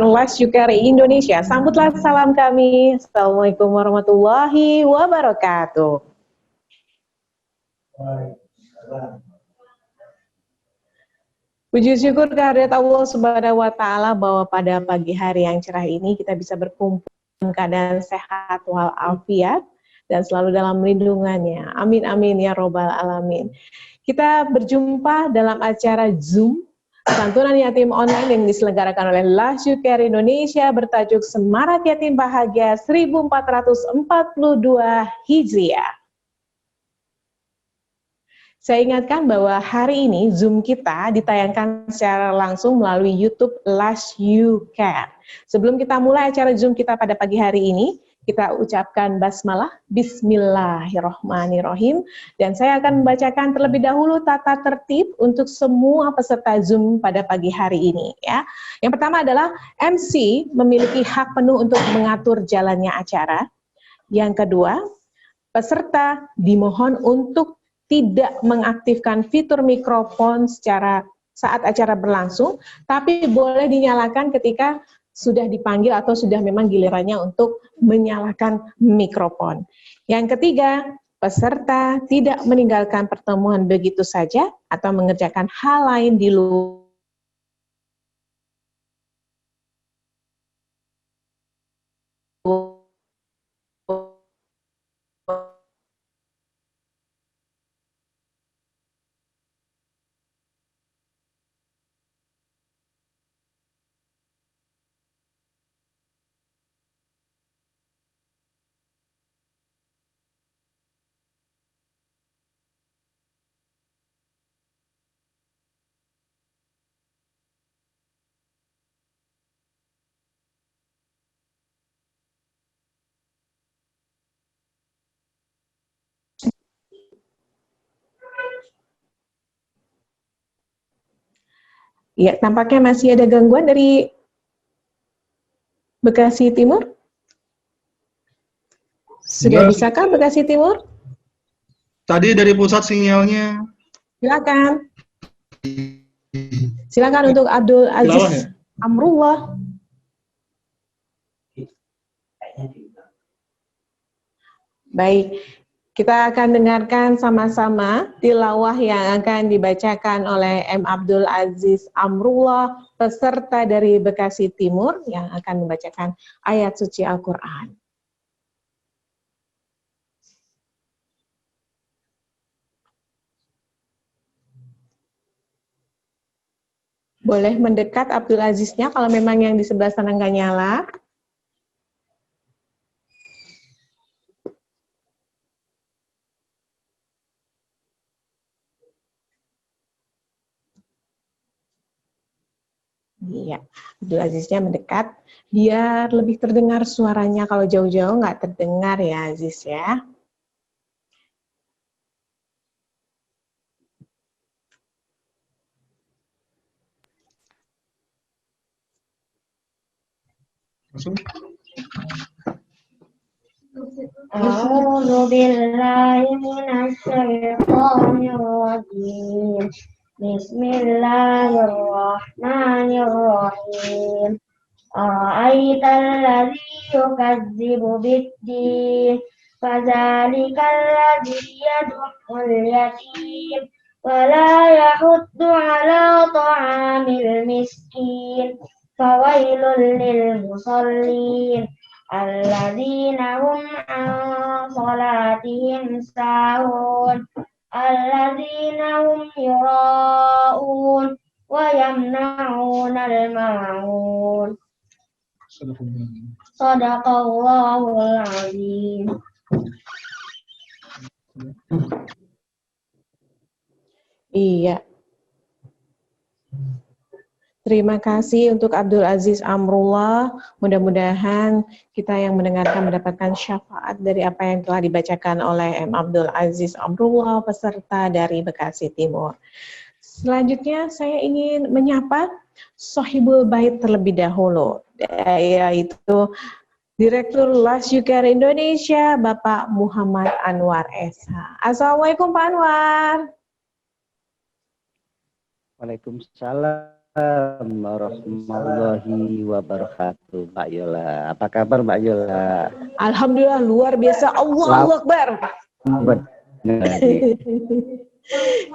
Last Yukari Indonesia. Sambutlah salam kami. Assalamualaikum warahmatullahi wabarakatuh. Puji syukur kehadirat Allah Subhanahu wa taala bahwa pada pagi hari yang cerah ini kita bisa berkumpul dalam keadaan sehat walafiat dan selalu dalam lindungannya. Amin amin ya robbal alamin. Kita berjumpa dalam acara Zoom santunan yatim online yang diselenggarakan oleh Last Yukari Indonesia bertajuk Semarak Yatim Bahagia 1442 Hijriah. Saya ingatkan bahwa hari ini Zoom kita ditayangkan secara langsung melalui YouTube Last Yukari. Sebelum kita mulai acara Zoom kita pada pagi hari ini, kita ucapkan basmalah, bismillahirrohmanirrohim, dan saya akan membacakan terlebih dahulu tata tertib untuk semua peserta Zoom pada pagi hari ini. Ya. Yang pertama adalah MC memiliki hak penuh untuk mengatur jalannya acara. Yang kedua, peserta dimohon untuk tidak mengaktifkan fitur mikrofon secara saat acara berlangsung, tapi boleh dinyalakan ketika sudah dipanggil atau sudah memang gilirannya untuk menyalakan mikrofon. Yang ketiga, peserta tidak meninggalkan pertemuan begitu saja atau mengerjakan hal lain di luar Ya, tampaknya masih ada gangguan dari Bekasi Timur. Sudah bisakah Bekasi Timur? Tadi dari pusat sinyalnya. Silakan. Silakan untuk Abdul Aziz Amrullah. Baik. Kita akan dengarkan sama-sama tilawah yang akan dibacakan oleh M. Abdul Aziz Amrullah, peserta dari Bekasi Timur, yang akan membacakan ayat suci Al-Quran. Boleh mendekat Abdul Aziznya kalau memang yang di sebelah sana nggak nyala. Iya, Abdul Aziznya mendekat, biar lebih terdengar suaranya. Kalau jauh-jauh nggak terdengar ya Aziz ya. A'udzu billahi minasy syaithanir rajim. Bismillahirrahmanirrahim. Ara'aital ladzi yukadzibu bid-din, fadzalikal ladzi yad'ul yatim wa la yahuddu 'ala ta'amil miskin. Fawailul lil musallin alladzina hum an salatihim sahun alladzina hum yura'un wa yamna'unal ma'un. Shadaqallahul azim. Iya. Terima kasih untuk Abdul Aziz Amrullah. Mudah-mudahan kita yang mendengarkan mendapatkan syafaat dari apa yang telah dibacakan oleh M. Abdul Aziz Amrullah, peserta dari Bekasi Timur. Selanjutnya saya ingin menyapa Sohibul Bait terlebih dahulu, yaitu Direktur Last Yukari Indonesia, Bapak Muhammad Anwar Esa. Assalamualaikum Pak Anwar. Waalaikumsalam warahmatullahi wabarakatuh, Mbak Yola. Apa kabar Mbak Yola? Alhamdulillah luar biasa. Allahu Akbar.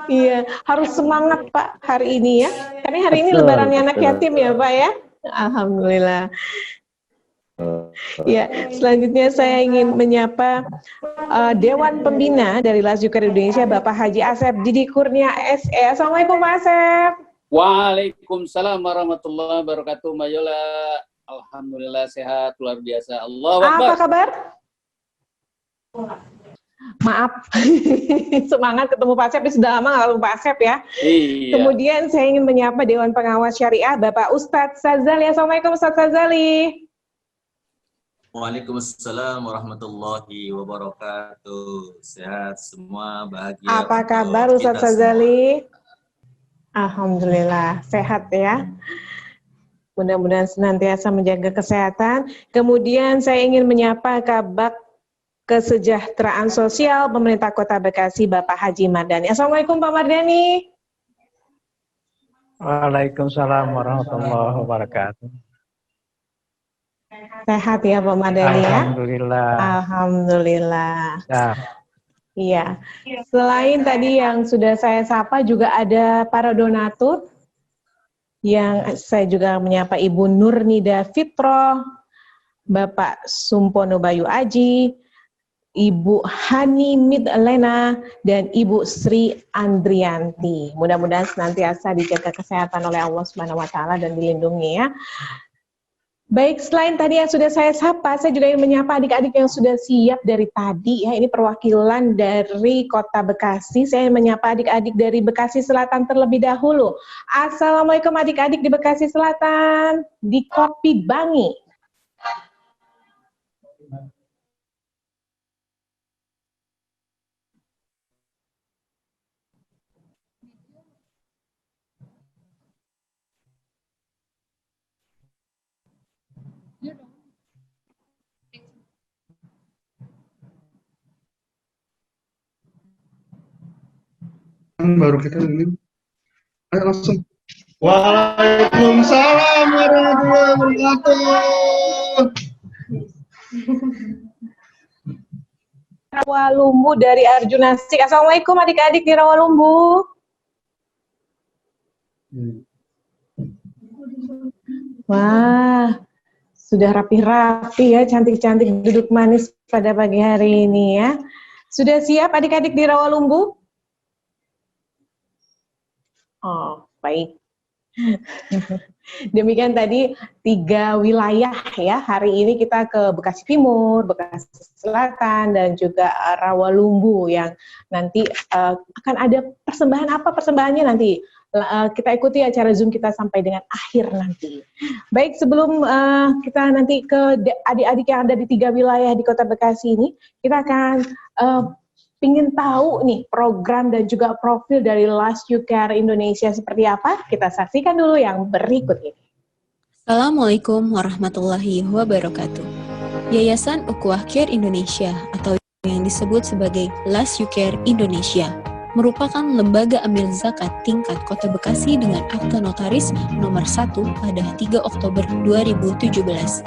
Iya, harus semangat Pak hari ini ya. Karena hari ini Betul, lebarannya anak betul. yatim ya Pak ya. Alhamdulillah. Ya, selanjutnya saya ingin menyapa Dewan Pembina dari Lazyuker Indonesia, Bapak Haji Asep Didi Kurnia SE. Assalamualaikum Pak Asep. Waalaikumsalam warahmatullahi wabarakatuh, Mbak Yola. Alhamdulillah sehat, luar biasa. Allahu Akbar. Apa kabar? Maaf, semangat ketemu Pak Asep, sudah lama nggak ketemu Pak Asep ya. Iya. Kemudian saya ingin menyapa Dewan Pengawas Syariah, Bapak Ustadz Sazali. Assalamualaikum Ustadz Sazali. Waalaikumsalam warahmatullahi wabarakatuh. Sehat semua, bahagia. Apa kabar Ustadz Sazali? Alhamdulillah, sehat ya. Mudah-mudahan senantiasa menjaga kesehatan. Kemudian saya ingin menyapa Kabak Kesejahteraan Sosial Pemerintah Kota Bekasi, Bapak Haji Mardani. Assalamualaikum Pak Mardani. Waalaikumsalam warahmatullahi wabarakatuh. Sehat ya Pak Mardani ya? Alhamdulillah. Alhamdulillah. Ya. Iya. Selain tadi yang sudah saya sapa, juga ada para donatur yang saya juga menyapa Ibu Nurnida Fitro, Bapak Sumpono Bayu Aji, Ibu Hani Midlena, dan Ibu Sri Andrianti. Mudah-mudahan senantiasa dijaga kesehatan oleh Allah Subhanahu wa taala dan dilindungi ya. Baik, selain tadi yang sudah saya sapa, saya juga ingin menyapa adik-adik yang sudah siap dari tadi ya. Ini perwakilan dari Kota Bekasi. Saya menyapa adik-adik dari Bekasi Selatan terlebih dahulu. Assalamualaikum adik-adik di Bekasi Selatan, di Kopi Bangi. Baru kita ini. Ayo langsung. Waalaikumsalam warahmatullahi wabarakatuh. Rawalumbu dari Arjunastik. Assalamualaikum adik-adik di Rawalumbu. Wah, sudah rapi-rapi ya, cantik-cantik duduk manis pada pagi hari ini ya. Sudah siap adik-adik di Rawalumbu? Oh, baik. Demikian tadi 3 wilayah ya. Hari ini kita ke Bekasi Timur, Bekasi Selatan, dan juga Rawalumbu yang nanti akan ada persembahan. Apa persembahannya nanti? Kita ikuti acara Zoom kita sampai dengan akhir nanti. Baik, sebelum kita nanti ke adik-adik yang ada di 3 wilayah di Kota Bekasi ini, kita akan ingin tahu nih program dan juga profil dari Lazyuker Indonesia seperti apa? Kita saksikan dulu yang berikut ini. Assalamualaikum warahmatullahi wabarakatuh. Yayasan Ukhuwah Care Indonesia atau yang disebut sebagai Lazyuker Indonesia merupakan lembaga amil zakat tingkat Kota Bekasi dengan akta notaris nomor 1 pada 3 Oktober 2017.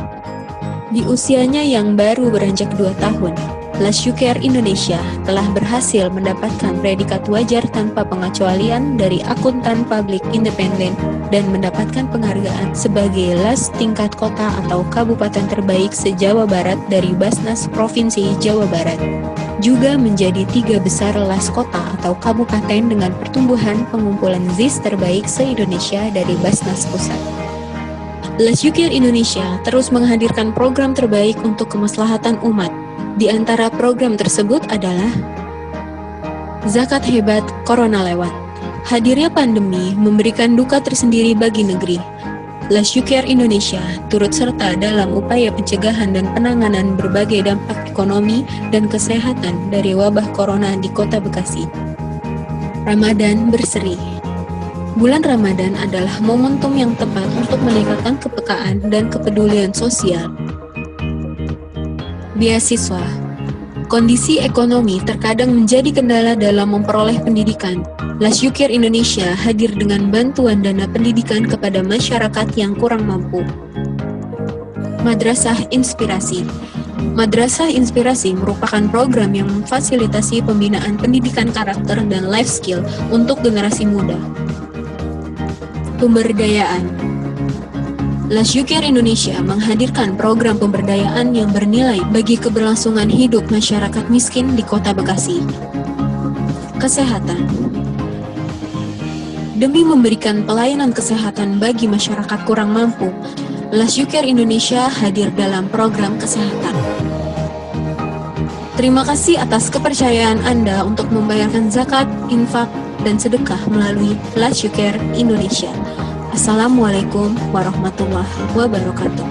Di usianya yang baru beranjak 2 tahun, Lazyuker Indonesia telah berhasil mendapatkan predikat wajar tanpa pengecualian dari akuntan publik independen dan mendapatkan penghargaan sebagai LAS tingkat kota atau kabupaten terbaik se-Jawa Barat dari Basnas Provinsi Jawa Barat. Juga menjadi 3 besar LAS kota atau kabupaten dengan pertumbuhan pengumpulan ZIS terbaik se-Indonesia dari Basnas Pusat. Lazyuker Indonesia terus menghadirkan program terbaik untuk kemaslahatan umat. Di antara program tersebut adalah Zakat Hebat Corona Lewat. Hadirnya pandemi memberikan duka tersendiri bagi negeri. Lazyuker Indonesia turut serta dalam upaya pencegahan dan penanganan berbagai dampak ekonomi dan kesehatan dari wabah corona di Kota Bekasi. Ramadan Berseri. Bulan Ramadan adalah momentum yang tepat untuk meningkatkan kepekaan dan kepedulian sosial. Beasiswa. Kondisi ekonomi terkadang menjadi kendala dalam memperoleh pendidikan. LasYuCare Indonesia hadir dengan bantuan dana pendidikan kepada masyarakat yang kurang mampu. Madrasah Inspirasi. Madrasah Inspirasi merupakan program yang memfasilitasi pembinaan pendidikan karakter dan life skill untuk generasi muda. Pemberdayaan. LasYuCare Indonesia menghadirkan program pemberdayaan yang bernilai bagi keberlangsungan hidup masyarakat miskin di Kota Bekasi. Kesehatan. Demi memberikan pelayanan kesehatan bagi masyarakat kurang mampu, LasYuCare Indonesia hadir dalam program kesehatan. Terima kasih atas kepercayaan Anda untuk membayarkan zakat, infak, dan sedekah melalui LasYuCare Indonesia. Assalamualaikum warahmatullahi wabarakatuh.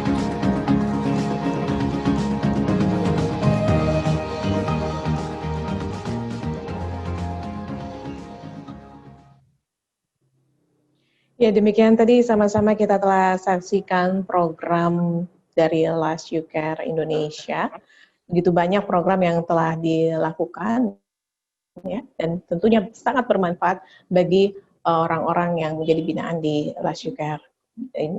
Ya, demikian tadi sama-sama kita telah saksikan program dari LasYuCare Indonesia. Begitu banyak program yang telah dilakukan, ya, dan tentunya sangat bermanfaat bagi orang-orang yang menjadi binaan di LasYuCare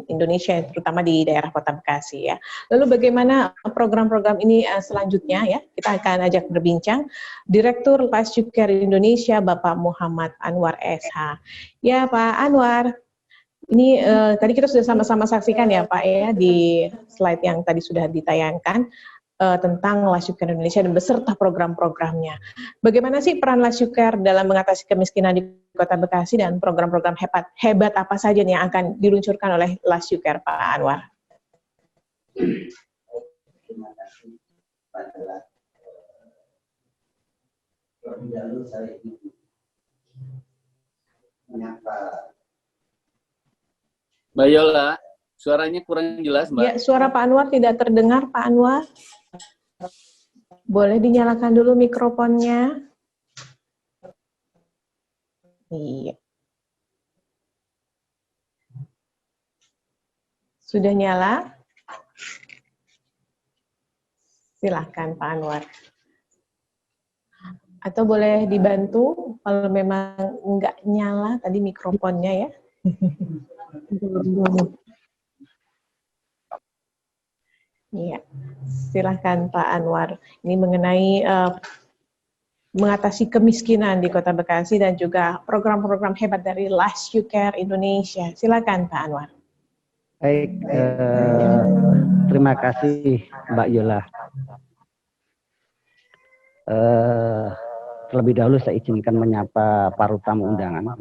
Indonesia, terutama di daerah Kota Bekasi, ya. Lalu bagaimana program-program ini selanjutnya, ya? Kita akan ajak berbincang Direktur LasYuCare Indonesia, Bapak Muhammad Anwar SH. Ya, Pak Anwar, ini tadi kita sudah sama-sama saksikan ya Pak ya di slide yang tadi sudah ditayangkan tentang LasYuCare Indonesia dan beserta program-programnya. Bagaimana sih peran LasYuCare dalam mengatasi kemiskinan di Kota Bekasi dan program-program hebat apa saja nih yang akan diluncurkan oleh LasYuCare, Pak Anwar? Terima kasih pada lebih dahulu saya ingin menyapa Mbak Yola, suaranya kurang jelas, Mbak. Ya, suara Pak Anwar tidak terdengar, Pak Anwar. Boleh dinyalakan dulu mikrofonnya. Iya. Sudah nyala? Silahkan Pak Anwar. Atau boleh dibantu kalau memang nggak nyala tadi mikrofonnya ya. Iya, silahkan Pak Anwar. Ini mengenai mengatasi kemiskinan di Kota Bekasi dan juga program-program hebat dari LasYuCare Indonesia. Silakan Pak Anwar. Baik, terima kasih Mbak Yola. Terlebih dahulu saya izinkan menyapa para tamu undangan.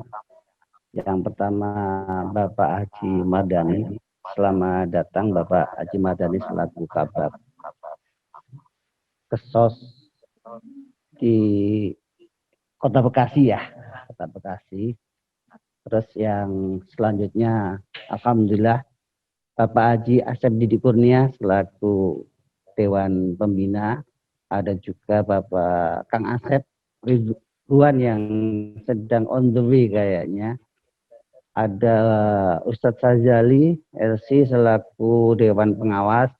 Yang pertama Bapak Haji Mardani. Selamat datang Bapak Haji Mardani selaku Kabag Kesos di Kota Bekasi ya, Kota Bekasi. Terus yang selanjutnya Alhamdulillah Bapak Haji Asep Didi Kurnia selaku Dewan Pembina. Ada juga Bapak Kang Asep Ridwan yang sedang on the way kayaknya. Ada Ustadz Sazali LC selaku Dewan Pengawas,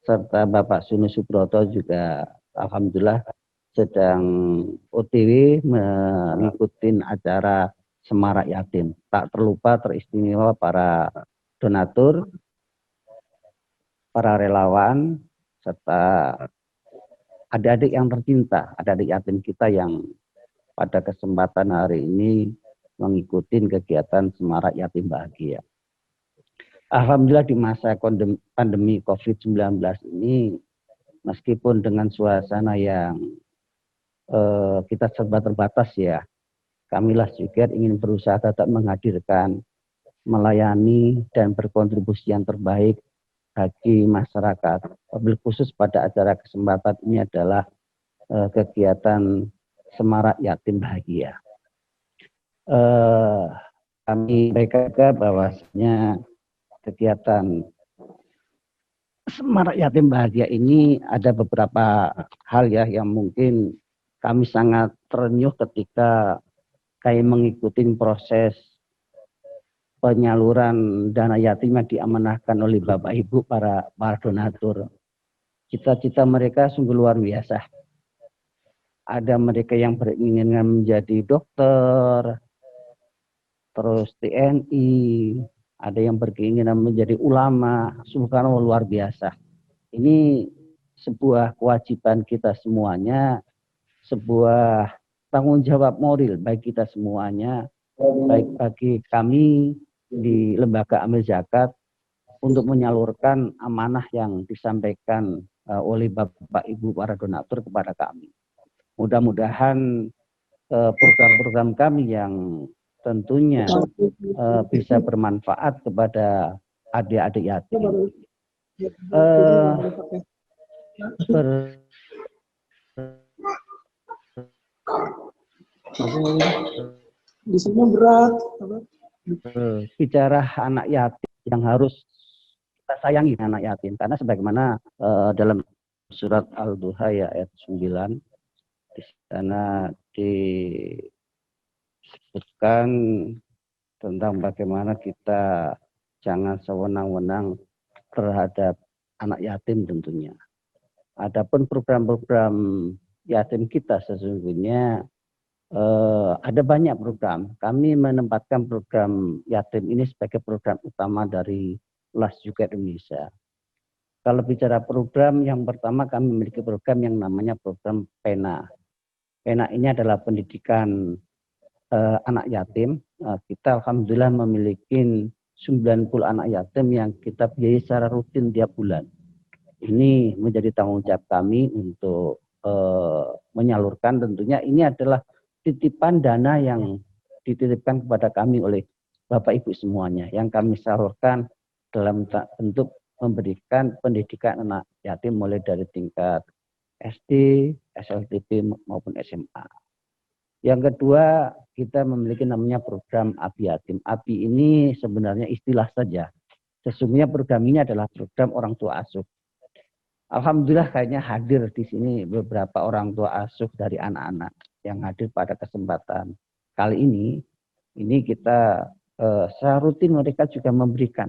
serta Bapak Sunu Subroto juga Alhamdulillah sedang OTW mengikuti acara Semarak Yatim. Tak terlupa teristimewa para donatur, para relawan, serta adik-adik yang tercinta, adik-adik yatim kita yang pada kesempatan hari ini mengikuti kegiatan Semarak Yatim Bahagia. Alhamdulillah di masa pandemi COVID-19 ini, meskipun dengan suasana yang kita serba terbatas ya, kami LasYuCare ingin berusaha tetap menghadirkan, melayani, dan berkontribusi yang terbaik bagi masyarakat. Wabil khusus pada acara kesempatan ini adalah kegiatan Semarak Yatim Bahagia. Kami mereka bahwasanya kegiatan Semarak Yatim Bahagia ini ada beberapa hal ya yang mungkin kami sangat terenyuh ketika kami mengikuti proses penyaluran dana yatim yang diamanahkan oleh Bapak Ibu para donatur. Cita-cita mereka sungguh luar biasa. ada mereka yang berkeinginan menjadi dokter, terus TNI, ada yang berkeinginan menjadi ulama. Subhanallah, luar biasa. Ini sebuah kewajiban kita semuanya, sebuah tanggung jawab moral bagi kita semuanya, baik bagi kami di Lembaga Amil Zakat untuk menyalurkan amanah yang disampaikan oleh Bapak Ibu para donatur kepada kami. Mudah-mudahan program-program kami yang tentunya bisa bermanfaat kepada adik-adik yatim. Di sini berat. Bicara anak yatim yang harus kita sayangi anak yatim, karena sebagaimana dalam surat Al-Duha ya, ayat 9, di sana disebutkan tentang bagaimana kita jangan sewenang-wenang terhadap anak yatim tentunya. Adapun program-program yatim kita sesungguhnya ada banyak program. Kami menempatkan program yatim ini sebagai program utama dari LAS Yuker Indonesia. Kalau bicara program, yang pertama kami memiliki program yang namanya program PENA. PENA ini adalah pendidikan anak yatim. Kita alhamdulillah memiliki 90 anak yatim yang kita biayai secara rutin tiap bulan. Ini menjadi tanggung jawab kami untuk menyalurkan. Tentunya ini adalah titipan dana yang dititipkan kepada kami oleh Bapak Ibu semuanya, yang kami salurkan dalam bentuk memberikan pendidikan anak yatim mulai dari tingkat SD, SLTP maupun SMA. Yang kedua, kita memiliki namanya program ABI Yatim. ABI ini sebenarnya istilah saja. Sesungguhnya program ini adalah program orang tua asuh. Alhamdulillah kayaknya hadir di sini beberapa orang tua asuh dari anak-anak yang hadir pada kesempatan kali ini. Ini kita secara rutin mereka juga memberikan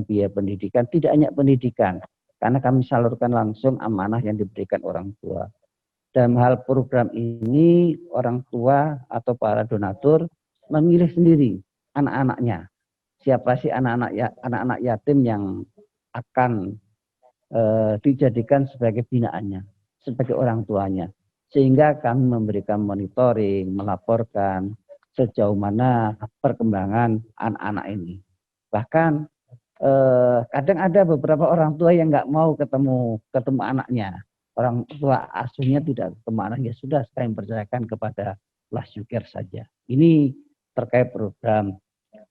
biaya pendidikan, tidak hanya pendidikan, karena kami salurkan langsung amanah yang diberikan orang tua. Dalam hal program ini, orang tua atau para donatur memilih sendiri anak-anaknya. Siapa sih anak-anak yatim yang akan dijadikan sebagai binaannya, sebagai orang tuanya. Sehingga kami memberikan monitoring, melaporkan sejauh mana perkembangan anak-anak ini. Bahkan kadang ada beberapa orang tua yang nggak mau ketemu anaknya. Orang tua asuhnya tidak ketemu anaknya, sudah saya percayakan kepada LAS Yuker saja. Ini terkait program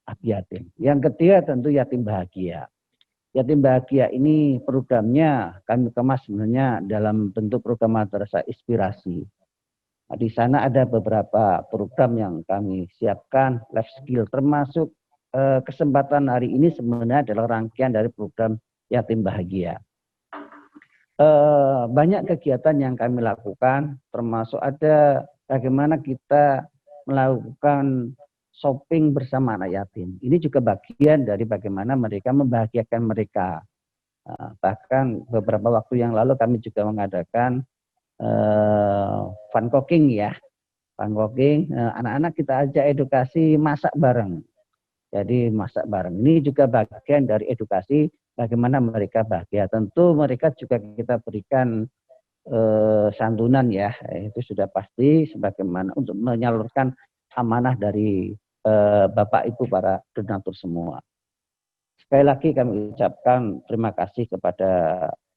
ABI Yatim. Yang ketiga tentu Yatim Bahagia. Yatim Bahagia ini programnya kami kemas sebenarnya dalam bentuk program madrasah inspirasi. Nah, di sana ada beberapa program yang kami siapkan, life skill, termasuk kesempatan hari ini sebenarnya adalah rangkaian dari program Yatim Bahagia. Banyak kegiatan yang kami lakukan, termasuk ada bagaimana kita melakukan shopping bersama anak yatim. Ini juga bagian dari bagaimana mereka membahagiakan mereka. Bahkan beberapa waktu yang lalu kami juga mengadakan fun cooking ya. Fun cooking, anak-anak kita ajak edukasi masak bareng. Jadi masak bareng ini juga bagian dari edukasi bagaimana mereka bahagia. Tentu mereka juga kita berikan santunan ya, itu sudah pasti sebagaimana untuk menyalurkan amanah dari Bapak Ibu para donatur semua. Sekali lagi kami ucapkan terima kasih kepada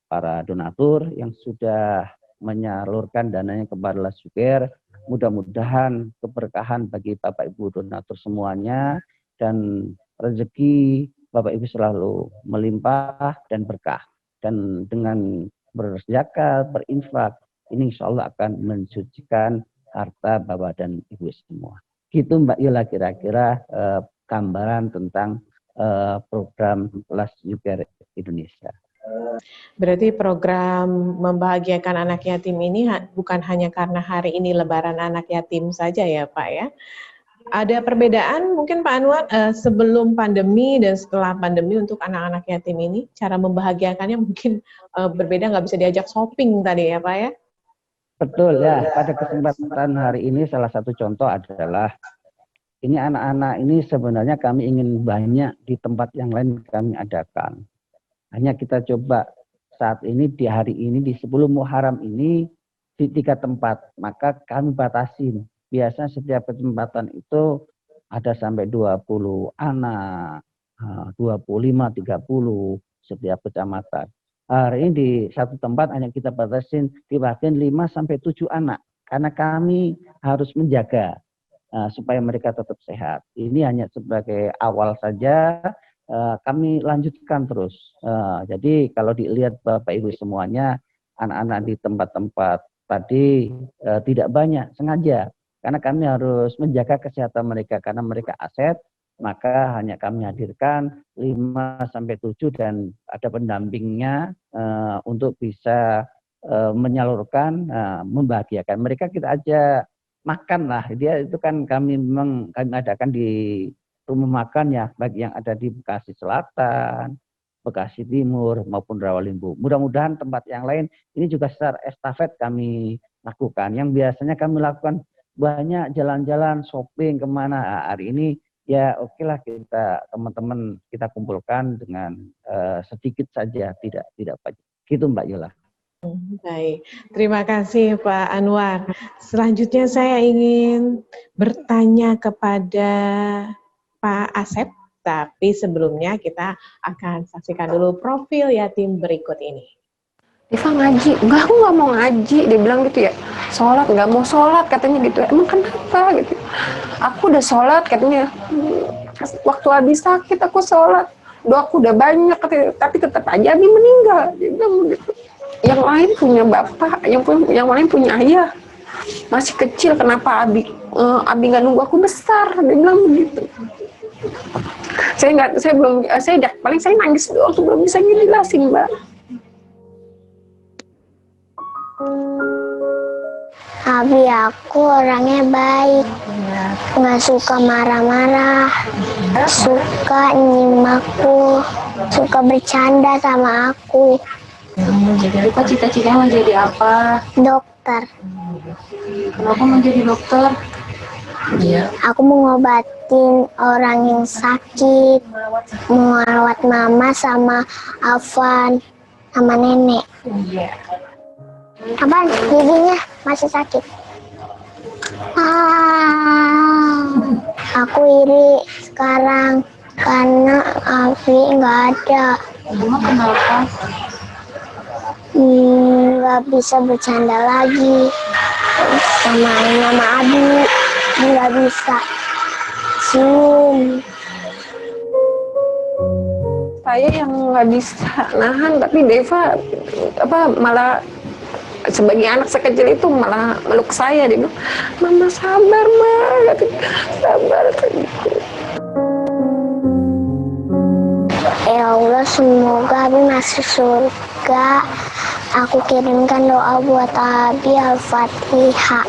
para donatur yang sudah menyalurkan dananya kepada LAS Yuker. Mudah-mudahan keberkahan bagi Bapak Ibu donatur semuanya dan rezeki Bapak Ibu selalu melimpah dan berkah. Dan dengan berzakat, berinfak, ini insya Allah akan mensucikan harta Bapak dan Ibu semua. Gitu Mbak Yola kira-kira gambaran tentang program LAS Yuker Indonesia. Berarti program membahagiakan anak yatim ini bukan hanya karena hari ini Lebaran anak yatim saja ya Pak ya. Ada perbedaan mungkin Pak Anwar sebelum pandemi dan setelah pandemi untuk anak-anak yatim ini, cara membahagiakannya mungkin berbeda, nggak bisa diajak shopping tadi ya Pak ya? Betul ya, pada kesempatan hari ini salah satu contoh adalah ini anak-anak ini sebenarnya kami ingin banyak di tempat yang lain kami adakan. Hanya kita coba saat ini di hari ini di 10 Muharram ini di 3 tempat, maka kami batasin. Biasanya setiap kesempatan itu ada sampai 20 anak, 25, 30 setiap kecamatan. Hari ini di satu tempat hanya kita batasin dibatin 5 sampai 7 anak. Karena kami harus menjaga supaya mereka tetap sehat. Ini hanya sebagai awal saja, kami lanjutkan terus. Jadi kalau dilihat Bapak Ibu semuanya, anak-anak di tempat-tempat tadi tidak banyak, sengaja. Karena kami harus menjaga kesehatan mereka, karena mereka aset, maka hanya kami hadirkan 5-7 dan ada pendampingnya untuk bisa menyalurkan, membahagiakan mereka. Kita aja makan lah, dia itu kan kami memang kami adakan di rumah makan ya, baik yang ada di Bekasi Selatan, Bekasi Timur maupun Rawalimbu. Mudah-mudahan tempat yang lain ini juga secara estafet kami lakukan. Yang biasanya kami lakukan banyak jalan-jalan, shopping kemana. Hari ini ya oke lah kita teman-teman kita kumpulkan dengan sedikit saja, tidak banyak. Gitu Mbak Yola. Baik, terima kasih Pak Anwar. Selanjutnya saya ingin bertanya kepada Pak Asep, tapi sebelumnya kita akan saksikan dulu profil yatim berikut ini. Diva ngaji, enggak aku nggak mau ngaji, dia bilang gitu ya, sholat nggak mau sholat katanya gitu, emang kenapa gitu, aku udah sholat katanya, waktu habis sakit aku sholat, doaku udah banyak katanya, tapi tetap aja Abi meninggal, dia bilang gitu. Yang lain punya bapak, yang lain punya ayah, masih kecil kenapa Abi nggak nunggu aku besar, dia bilang begitu. Paling saya nangis doang, belum bisa ngejelasin Mbak. Abi aku orangnya baik, nggak suka marah-marah, suka nyimakku, suka bercanda sama aku. Jadi apa cita-citanya mau jadi apa? Dokter. Kenapa mau jadi dokter? Iya. Aku mau ngobatin orang yang sakit, mau merawat mama sama Afan sama nenek. Iya. Apa giginya masih sakit? Aku iri sekarang karena Abi nggak ada. Emang kenapa? Nggak bisa bercanda lagi sama mama Abi, nggak bisa cium. Saya yang nggak bisa nahan, tapi Deva malah sebagai anak sekecil itu malah meluk saya, dia bilang, mama sabar Ma, sabar. Ya Allah, semoga Abi masuk surga. Aku kirimkan doa buat Abi. Al-Fatihah.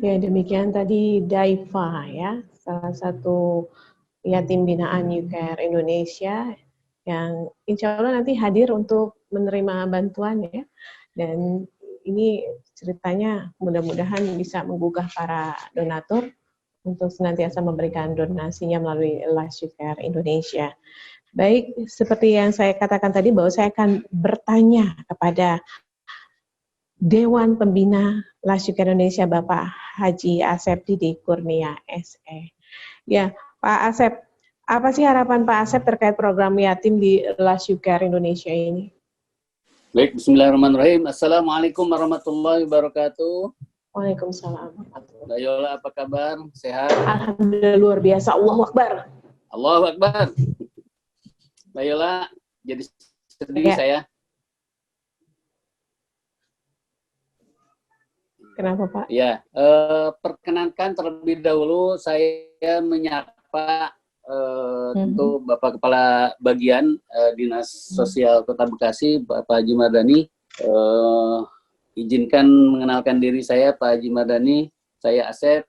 Ya, demikian tadi Daifa ya, salah satu yatim binaan YouCare Indonesia yang insya Allah nanti hadir untuk menerima bantuan ya. Dan ini ceritanya mudah-mudahan bisa menggugah para donatur untuk senantiasa memberikan donasinya melalui Last YouCare Indonesia. Baik, seperti yang saya katakan tadi bahwa saya akan bertanya kepada Dewan Pembina Last YouCare Indonesia Bapak Haji Asep Didi Kurnia SE. Ya, Pak Asep, apa sih harapan Pak Asep terkait program yatim di Last YouCare Indonesia ini? Baik, bismillahirrahmanirrahim. Assalamualaikum warahmatullahi wabarakatuh. Waalaikumsalam warahmatullahi wabarakatuh. Mbak Yola, apa kabar? Sehat? Alhamdulillah, luar biasa. Allahu Akbar. Allahu Akbar. Mbak Yola, jadi sedih Ya. saya. Kenapa Pak? Ya, perkenankan terlebih dahulu saya menyapa tentu Bapak Kepala Bagian Dinas Sosial Kota Bekasi, Bapak Haji Mardani. Izinkan mengenalkan diri saya, Pak Haji Mardani. Saya Asep,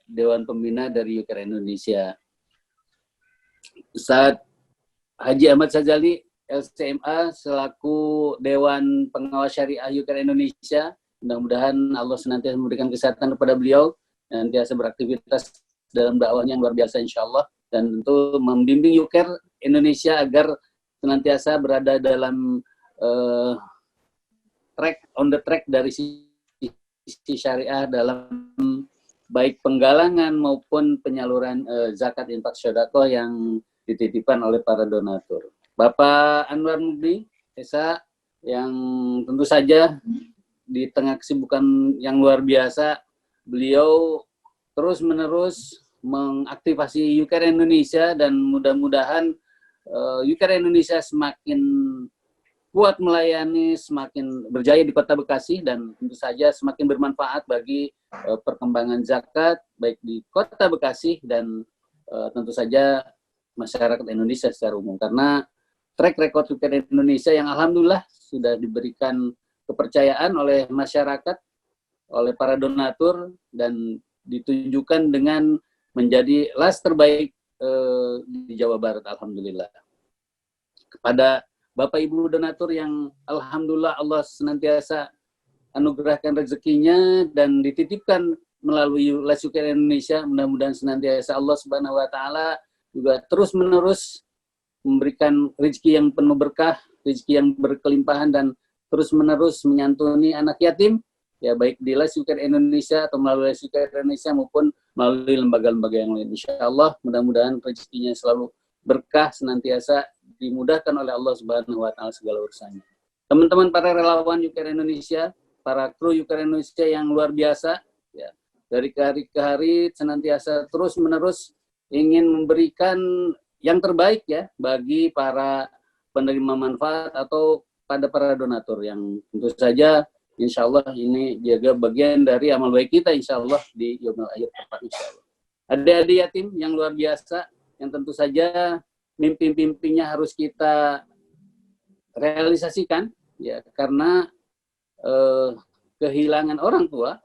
Dewan Pembina dari UKR Indonesia. Ustadz Haji Ahmad Sazali, LCMA, selaku Dewan Pengawas Syariah UKR Indonesia. Mudah-mudahan Allah senantiasa memberikan kesehatan kepada beliau, dan senantiasa beraktivitas dalam dakwahnya yang luar biasa insya Allah, dan tentu membimbing UKR Indonesia agar senantiasa berada dalam on the track dari sisi syariah dalam baik penggalangan maupun penyaluran zakat, infak, sedekah yang dititipkan oleh para donatur. Bapak Anwar Mubni Esa, yang tentu saja di tengah kesibukan yang luar biasa, beliau terus-menerus mengaktifasi UKR Indonesia, dan mudah-mudahan UKR Indonesia semakin kuat melayani, semakin berjaya di Kota Bekasi, dan tentu saja semakin bermanfaat bagi perkembangan zakat baik di Kota Bekasi dan tentu saja masyarakat Indonesia secara umum. Karena track record UKR Indonesia yang alhamdulillah sudah diberikan kepercayaan oleh masyarakat, oleh para donatur, dan ditunjukkan dengan menjadi LAS terbaik di Jawa Barat, alhamdulillah. Kepada Bapak Ibu donatur yang alhamdulillah Allah senantiasa anugerahkan rezekinya dan dititipkan melalui LAS UKR Indonesia, mudah-mudahan senantiasa Allah Subhanahu wa taala juga terus-menerus memberikan rezeki yang penuh berkah, rezeki yang berkelimpahan, dan terus-menerus menyantuni anak yatim, ya baik di LAS UKR Indonesia atau melalui LAS UKR Indonesia maupun melalui lembaga-lembaga yang lain. Insyaallah mudah-mudahan rezekinya selalu berkah, senantiasa dimudahkan oleh Allah Subhanahu wa taala segala urusannya. Teman-teman para relawan UKR Indonesia, para kru UKR Indonesia yang luar biasa, ya, dari hari ke hari senantiasa terus-menerus ingin memberikan yang terbaik ya bagi para penerima manfaat atau pada para donatur, yang tentu saja insya Allah ini jaga bagian dari amal baik kita insya Allah di yaumul akhir insya Allah. Adik-adik yatim yang luar biasa yang tentu saja mimpi-mimpinya harus kita realisasikan ya, karena kehilangan orang tua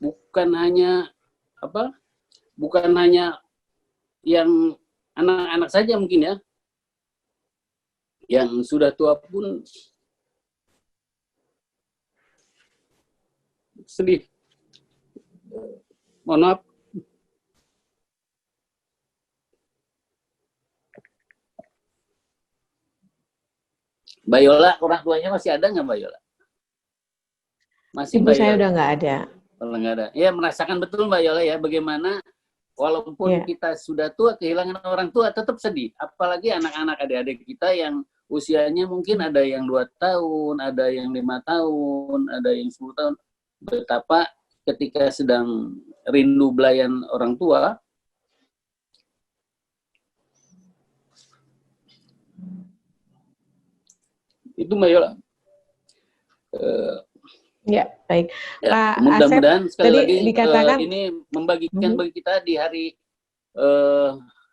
bukan hanya yang anak-anak saja mungkin ya, yang sudah tua pun sedih. Mohon maaf. Mbak Yola, orang tuanya masih ada nggak Mbak Yola? Masih. Ibu saya udah nggak ada. Nggak ada. Ya, merasakan betul Mbak Yola ya, bagaimana walaupun kita sudah tua, kehilangan orang tua tetap sedih. Apalagi anak-anak adik-adik kita yang usianya mungkin ada yang 2 tahun, ada yang 5 tahun, ada yang 10 tahun. Betapa ketika sedang rindu belayan orang tua, itu Mbak Yola. Ya, baik. Ya, mudah-mudahan sekali lagi dikatakan, ini membagikan bagi kita di hari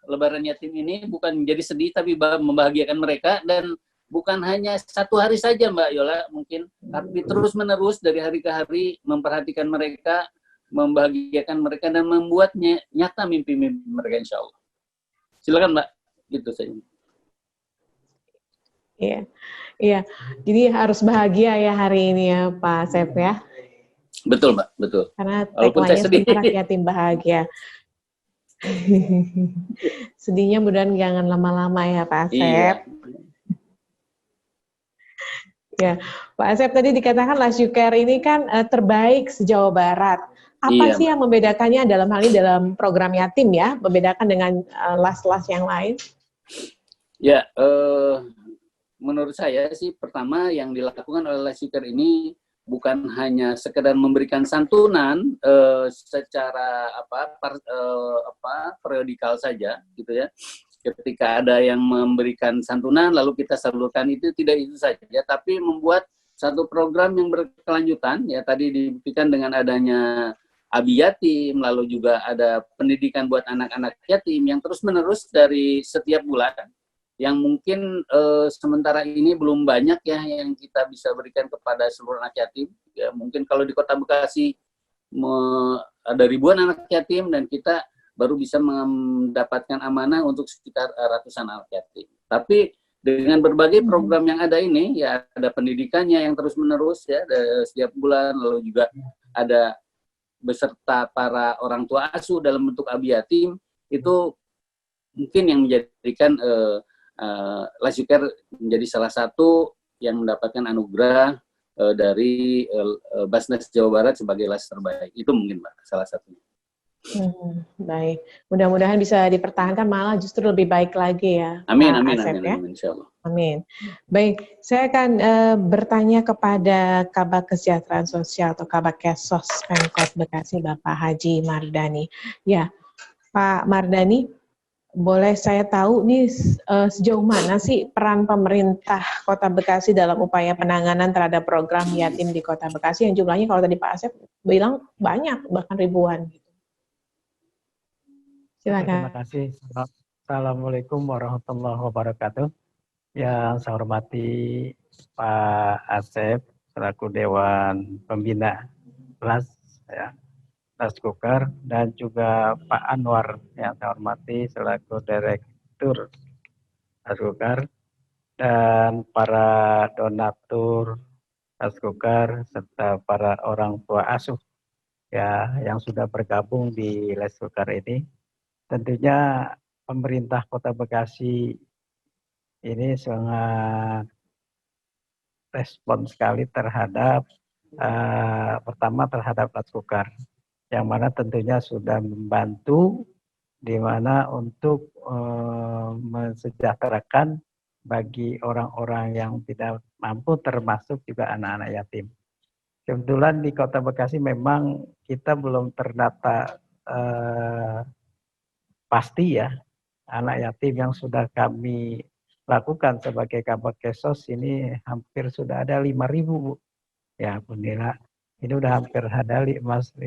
Lebaran Yatim ini bukan menjadi sedih, tapi membahagiakan mereka, dan bukan hanya 1 hari saja Mbak Yola mungkin, tapi terus-menerus dari hari ke hari memperhatikan mereka, membahagiakan mereka, dan membuatnya nyata mimpi-mimpi mereka insya Allah. Silakan Mbak, gitu saja. Iya, iya. Jadi harus bahagia ya hari ini ya Pak Asep ya. Betul Mbak, betul. Karena tagline-nya semangat yatim bahagia. Sedihnya mudah-mudahan jangan lama-lama ya Pak Asep. Iya. Ya, Pak Asep tadi dikatakan LAS UKR ini kan terbaik se-Jawa Barat. Apa sih yang membedakannya dalam hal ini dalam program yatim ya, membedakan dengan LAS-LAS yang lain? Ya, menurut saya sih pertama yang dilakukan oleh LAS UKR ini bukan hanya sekedar memberikan santunan secara periodikal saja gitu ya. Ketika ada yang memberikan santunan lalu kita salurkan, itu tidak itu saja, tapi membuat satu program yang berkelanjutan ya, tadi dibuktikan dengan adanya Abi Yatim, lalu juga ada pendidikan buat anak-anak yatim yang terus-menerus dari setiap bulan yang mungkin sementara ini belum banyak ya yang kita bisa berikan kepada seluruh anak yatim. Ya, mungkin kalau di Kota Bekasi ada ribuan anak yatim dan kita baru bisa mendapatkan amanah untuk sekitar ratusan anak yatim. Tapi dengan berbagai program yang ada ini, ya ada pendidikannya yang terus-menerus ya setiap bulan, lalu juga ada beserta para orang tua asuh dalam bentuk abi yatim, itu mungkin yang menjadikan Last You Care menjadi salah satu yang mendapatkan anugerah dari Basnas Jawa Barat sebagai las terbaik. Itu mungkin Mbak salah satunya. Baik, mudah-mudahan bisa dipertahankan, malah justru lebih baik lagi ya. Amin, Pak amin, Asep, amin, ya? amin, insyaallah. Amin. Baik, saya akan bertanya kepada Kabag Kesejahteraan Sosial atau Kabag Kesos Pemkot Bekasi, Bapak Haji Mardani. Ya, Pak Mardani, boleh saya tahu nih sejauh mana sih peran pemerintah Kota Bekasi dalam upaya penanganan terhadap program yatim di Kota Bekasi yang jumlahnya kalau tadi Pak Asep bilang banyak, bahkan ribuan. Terima Silakan. kasih. Assalamualaikum warahmatullahi wabarakatuh. Yang saya hormati Pak Asep selaku Dewan Pembina LAS, ya, LAS Kukar, dan juga Pak Anwar yang saya hormati selaku Direktur LAS Kukar, dan para donatur LAS Kukar serta para orang tua asuh ya yang sudah bergabung di LAS Kukar ini. Tentunya pemerintah Kota Bekasi ini sangat respon sekali terhadap pertama terhadap LAS Kukar, yang mana tentunya sudah membantu di mana untuk mensejahterakan bagi orang-orang yang tidak mampu, termasuk juga anak-anak yatim. Kebetulan di Kota Bekasi memang kita belum terdata pasti ya anak yatim yang sudah kami lakukan sebagai Kabag Kesos ini hampir sudah ada 5.000 Bu. Ya Alhamdulillah, ini udah hampir ada 5.000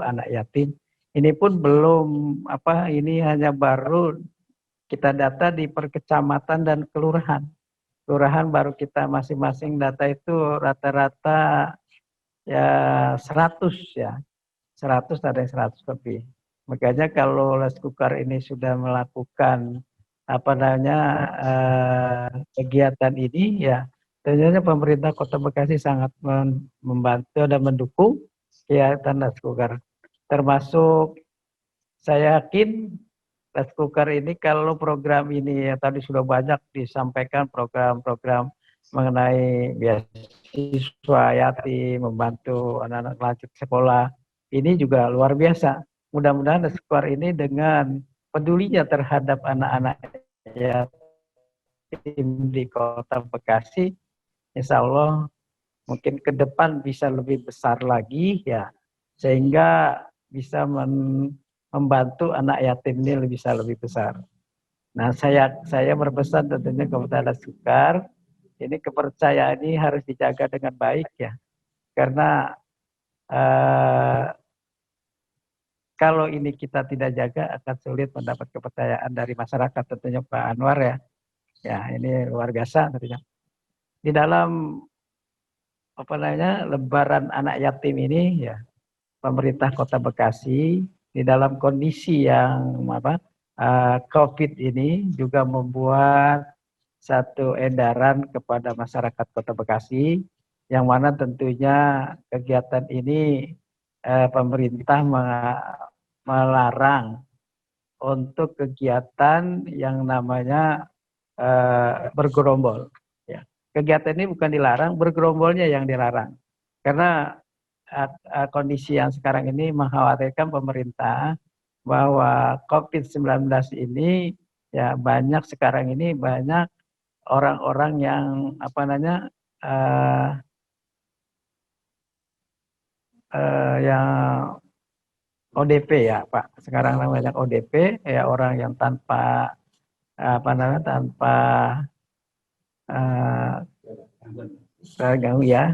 anak yatim. Ini pun belum ini hanya baru kita data di per kecamatan dan kelurahan. Kelurahan baru kita masing-masing data itu rata-rata ya 100 ya. 100 ada yang 100 lebih. Makanya kalau LAS Kukar ini sudah melakukan kegiatan ini ya, tentunya pemerintah Kota Bekasi sangat membantu dan mendukung kegiatan LAS Kukar. Termasuk saya yakin LAS Kukar ini kalau program ini ya tadi sudah banyak disampaikan program-program mengenai beasiswa yatim, membantu anak-anak lanjut sekolah. Ini juga luar biasa. Mudah-mudahan LAS Kukar ini dengan pedulinya terhadap anak-anak yatim di Kota Bekasi, insya Allah mungkin ke depan bisa lebih besar lagi ya, sehingga bisa membantu anak yatim ini bisa lebih besar. Nah, saya berpesan tentunya kepada LAS Kukar, ini kepercayaan ini harus dijaga dengan baik ya, karena kalau ini kita tidak jaga akan sulit mendapat kepercayaan dari masyarakat, tentunya Pak Anwar ya. Ya, ini luar biasa tentunya. Di dalam Lebaran anak yatim ini ya, pemerintah Kota Bekasi di dalam kondisi yang COVID ini juga membuat satu edaran kepada masyarakat Kota Bekasi, yang mana tentunya kegiatan ini pemerintah melarang untuk kegiatan yang namanya bergerombol. Ya. Kegiatan ini bukan dilarang, bergerombolnya yang dilarang. Karena kondisi yang sekarang ini mengkhawatirkan pemerintah bahwa COVID-19 ini ya banyak sekarang ini banyak orang-orang yang yang ODP ya Pak. Sekarang banyak ODP ya, orang yang tanpa terganggu ya.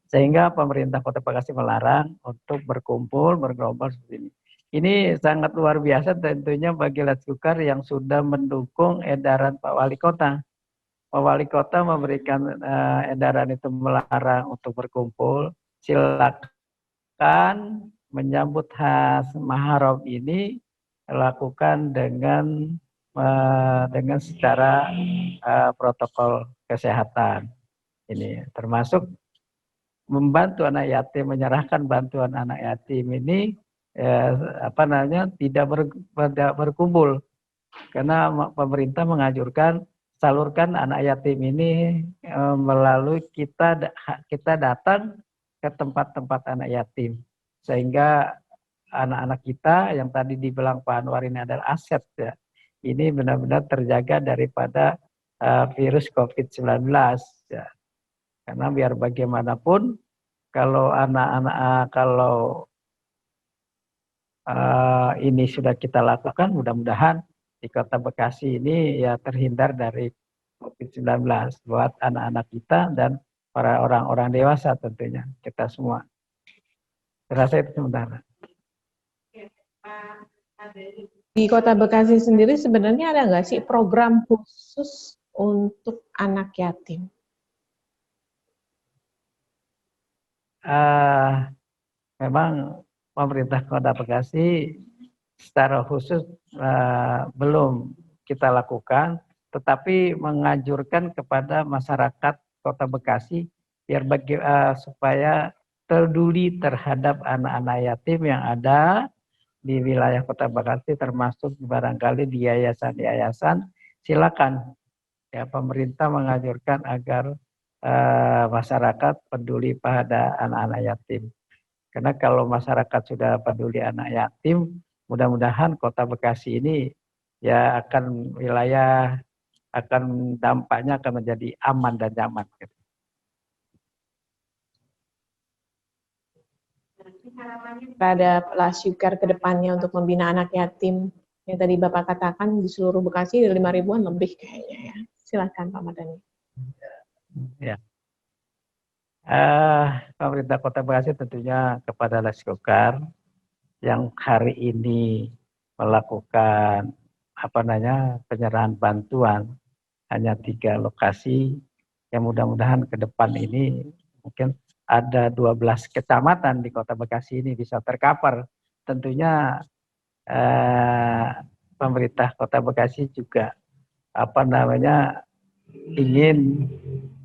Sehingga pemerintah Kota Bekasi melarang untuk berkumpul, bergerombol seperti ini. ini sangat luar biasa tentunya bagi Laskukar yang sudah mendukung edaran Pak Wali Kota. Pak Wali Kota memberikan edaran itu melarang untuk berkumpul. Silakan menyambut Muharram ini lakukan dengan secara protokol kesehatan. Ini termasuk membantu anak yatim, menyerahkan bantuan anak yatim ini tidak berkumpul, karena pemerintah menganjurkan salurkan anak yatim ini melalui kita datang ke tempat-tempat anak yatim, sehingga anak-anak kita yang tadi dibilang Pak Anwar ini adalah aset ya, ini benar-benar terjaga daripada virus COVID-19 ya. Karena biar bagaimanapun kalau ini sudah kita lakukan, mudah-mudahan di Kota Bekasi ini ya terhindar dari COVID-19 buat anak-anak kita dan para orang-orang dewasa tentunya, kita semua. Terasa itu sementara. Di Kota Bekasi sendiri sebenarnya ada nggak sih program khusus untuk anak yatim? Memang pemerintah Kota Bekasi secara khusus belum kita lakukan, tetapi menganjurkan kepada masyarakat Kota Bekasi biar supaya peduli terhadap anak-anak yatim yang ada di wilayah Kota Bekasi, termasuk barangkali di yayasan-yayasan. Silakan ya, pemerintah menganjurkan agar masyarakat peduli pada anak-anak yatim. Karena kalau masyarakat sudah peduli anak yatim, mudah-mudahan Kota Bekasi ini ya dampaknya akan menjadi aman dan nyaman. Terhadap Laskukar ke depannya untuk membina anak yatim yang tadi Bapak katakan di seluruh Bekasi 5.000-an lebih kayaknya ya. Silakan Pak Mardhani. Ya. Pemerintah Kota Bekasi tentunya kepada Laskukar yang hari ini melakukan penyerahan bantuan hanya 3 lokasi, yang mudah-mudahan ke depan ini mungkin ada 12 kecamatan di Kota Bekasi ini bisa tercover. Tentunya pemerintah Kota Bekasi juga ingin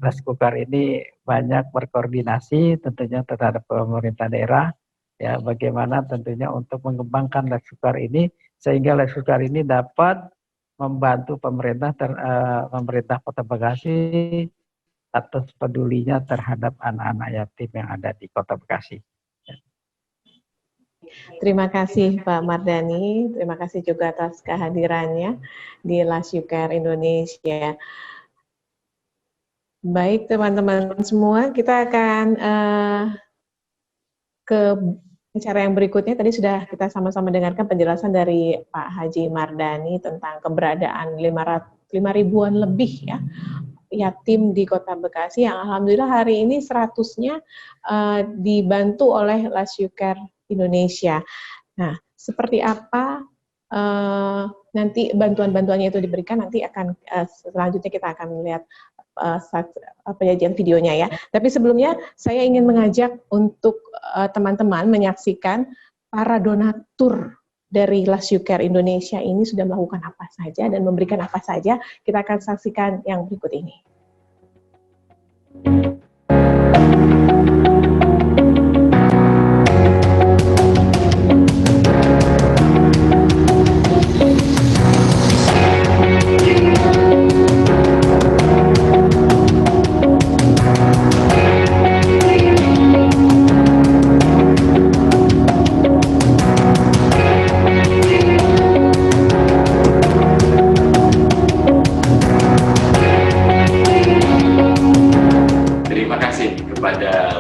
Laskukar ini banyak berkoordinasi tentunya terhadap pemerintah daerah ya, bagaimana tentunya untuk mengembangkan Laskukar ini sehingga Laskukar ini dapat membantu pemerintah Kota Bekasi atas pedulinya terhadap anak-anak yatim yang ada di Kota Bekasi. Terima kasih Pak Mardhani, terima kasih juga atas kehadirannya di Laskukar Indonesia. Baik teman-teman semua, kita akan ke acara yang berikutnya. Tadi sudah kita sama-sama dengarkan penjelasan dari Pak Haji Mardhani tentang keberadaan 5.000-an lebih ya yatim di Kota Bekasi yang alhamdulillah hari ini 100-nya dibantu oleh Laskukar Indonesia. Nah, seperti apa nanti bantuan-bantuannya itu diberikan, nanti akan selanjutnya kita akan melihat penyajian videonya ya. Tapi sebelumnya saya ingin mengajak untuk teman-teman menyaksikan para donatur dari Laskukar Indonesia ini sudah melakukan apa saja dan memberikan apa saja. Kita akan saksikan yang berikut ini.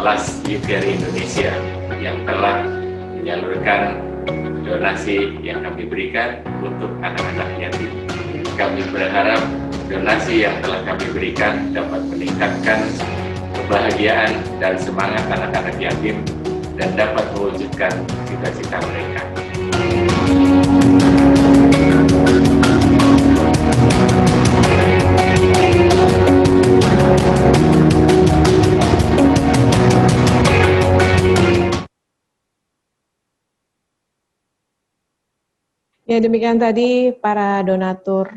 Laskukar Indonesia yang telah menyalurkan donasi yang kami berikan untuk anak-anak yatim. Kami berharap donasi yang telah kami berikan dapat meningkatkan kebahagiaan dan semangat anak-anak yatim dan dapat mewujudkan cita-cita mereka. Ya, demikian tadi para donatur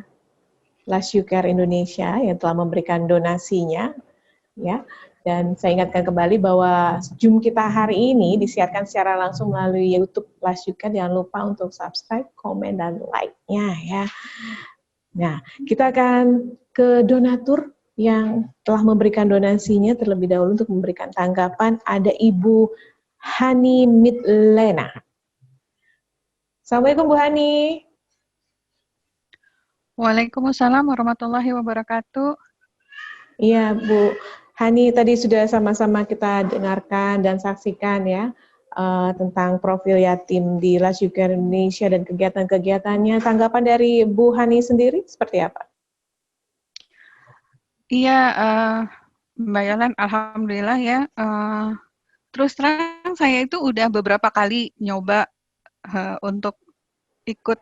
Last You Care Indonesia yang telah memberikan donasinya, ya. Dan saya ingatkan kembali bahwa Zoom kita hari ini disiarkan secara langsung melalui YouTube Last You Care. Jangan lupa untuk subscribe, komen, dan like-nya ya. Nah, kita akan ke donatur yang telah memberikan donasinya terlebih dahulu untuk memberikan tanggapan. Ada Ibu Hani Midlena. Assalamualaikum Bu Hani. Waalaikumsalam warahmatullahi wabarakatuh. Iya Bu Hani, tadi sudah sama-sama kita dengarkan dan saksikan ya tentang profil yatim di Last You Care Indonesia dan kegiatan-kegiatannya. Tanggapan dari Bu Hani sendiri seperti apa? Iya, Mbak Yolan, alhamdulillah ya. Terus terang saya itu udah beberapa kali nyoba untuk ikut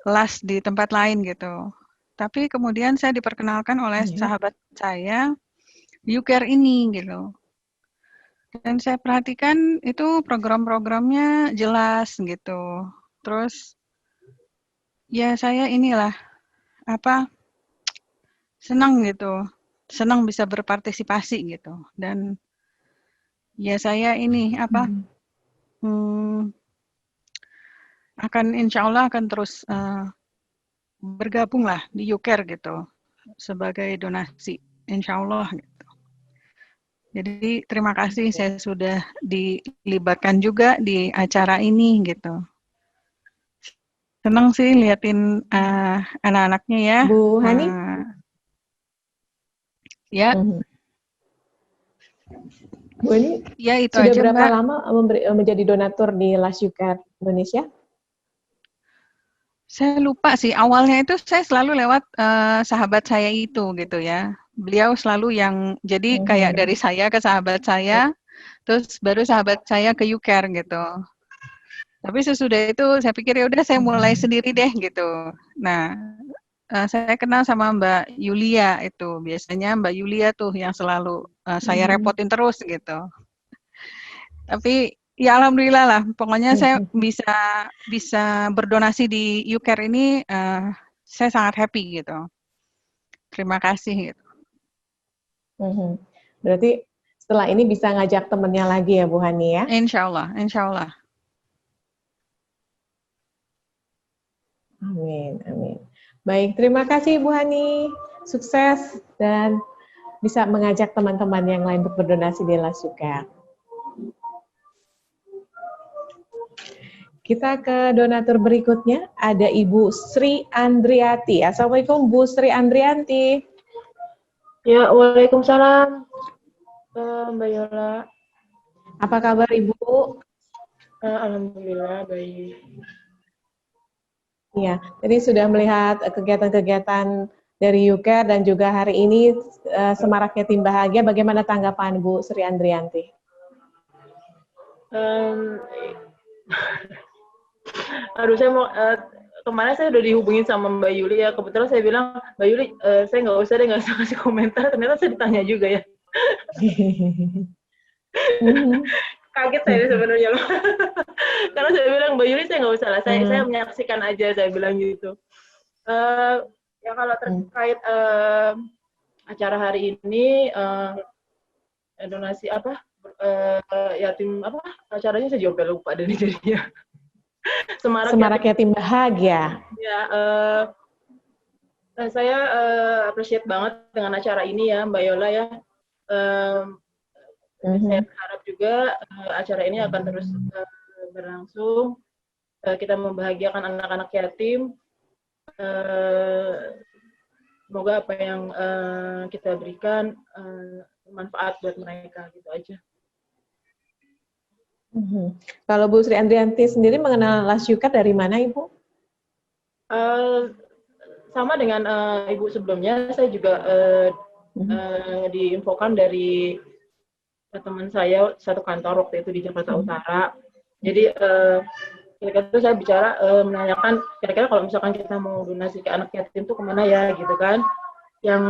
las di tempat lain gitu. Tapi kemudian saya diperkenalkan oleh sahabat saya You Care ini gitu. Dan saya perhatikan itu program-programnya jelas gitu. Terus ya saya inilah senang gitu. Senang bisa berpartisipasi gitu. Dan ya saya ini akan insya Allah akan terus bergabung lah di You Care gitu sebagai donasi, insya Allah gitu. Jadi terima kasih saya sudah dilibatkan juga di acara ini gitu. Senang sih liatin anak-anaknya ya. Bu Hani? Ya. Bu Hani, ya, itu sudah aja, berapa Mbak. lama menjadi donatur di Last You Care Indonesia? Saya lupa sih, awalnya itu saya selalu lewat sahabat saya itu gitu ya. Beliau selalu yang, jadi kayak dari saya ke sahabat saya, terus baru sahabat saya ke You Care gitu. Tapi sesudah itu saya pikir ya udah saya mulai sendiri deh gitu. Nah, saya kenal sama Mbak Yulia itu, biasanya Mbak Yulia tuh yang selalu saya repotin terus gitu. Tapi ya alhamdulillah lah, pokoknya saya bisa berdonasi di You Care ini, saya sangat happy gitu. Terima kasih gitu. Berarti setelah ini bisa ngajak temennya lagi ya Bu Hani ya? Insya Allah, insya Allah. Amin, amin. Baik, terima kasih Bu Hani. Sukses dan bisa mengajak teman-teman yang lain untuk berdonasi di Last You Care. Kita ke donatur berikutnya, ada Ibu Sri Andriati. Assalamualaikum Bu Sri Andrianti. Ya, waalaikumsalam Mbak Yola. Apa kabar Ibu? Alhamdulillah baik. Iya, tadi sudah melihat kegiatan-kegiatan dari You Care dan juga hari ini Semarak Yatim Bahagia. Bagaimana tanggapan Bu Sri Andrianti? Aduh, saya mau kemarin saya udah dihubungin sama Mbak Yuli ya. Kebetulan saya bilang, Mbak Yuli, saya nggak usah kasih komentar. Ternyata saya ditanya juga ya. Kaget saya sebenarnya loh. Karena saya bilang, Mbak Yuli saya nggak usah lah. Saya menyaksikan aja, saya bilang gitu. Ya kalau terkait acara hari ini, donasi yatim acaranya saya juga lupa dari jadinya. Semarak Yatim Bahagia. Ya, saya appreciate banget dengan acara ini ya Mbak Yola ya. Saya berharap juga acara ini akan terus berlangsung. Kita membahagiakan anak-anak yatim. Semoga apa yang kita berikan bermanfaat buat mereka, gitu aja. Kalau Bu Sri Andrianti sendiri mengenal Last You Care dari mana, Ibu? Sama dengan Ibu sebelumnya, saya juga diinfokan dari teman saya satu kantor waktu itu di Jakarta Utara. Jadi ketika itu saya bicara menanyakan kira-kira kalau misalkan kita mau donasi ke anak yatim itu kemana ya, gitu kan? Yang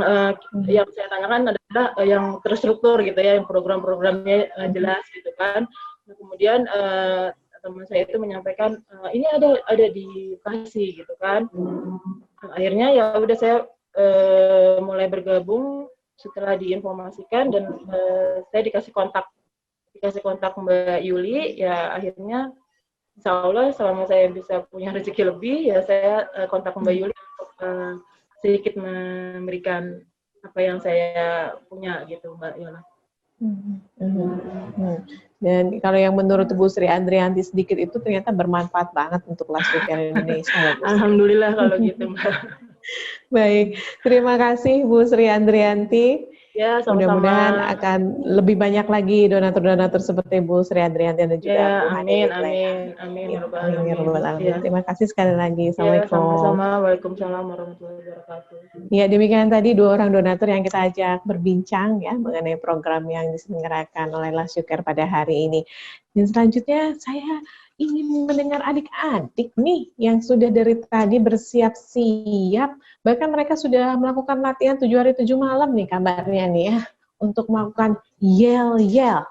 saya tanyakan adalah yang terstruktur gitu ya, yang program-programnya jelas gitu kan. Nah, kemudian teman saya itu menyampaikan ini ada di Bekasi gitu kan. Akhirnya ya udah saya mulai bergabung setelah diinformasikan dan saya dikasih kontak Mbak Yuli, ya akhirnya insya Allah selama saya bisa punya rezeki lebih ya saya kontak Mbak Yuli untuk sedikit memberikan apa yang saya punya gitu Mbak Yola. Dan kalau yang menurut Bu Sri Andrianti sedikit itu ternyata bermanfaat banget untuk Last You Care Indonesia. Alhamdulillah kalau gitu Mbak. Baik, terima kasih Bu Sri Andrianti. Ya, sama-sama. Mudah-mudahan akan lebih banyak lagi donatur-donatur seperti Bu Sri Andrianti dan juga ya, Bu Hani. Amin. Ya, terima kasih sekali lagi. Assalamualaikum. Ya, sama-sama. Waalaikumsalam warahmatullahi wabarakatuh. Ya, demikian tadi 2 orang donatur yang kita ajak berbincang ya mengenai program yang diselenggarakan oleh Last You Care pada hari ini. Dan selanjutnya saya ingin mendengar adik-adik nih yang sudah dari tadi bersiap-siap, bahkan mereka sudah melakukan latihan 7 hari 7 malam nih kabarnya nih ya, untuk melakukan yel-yel.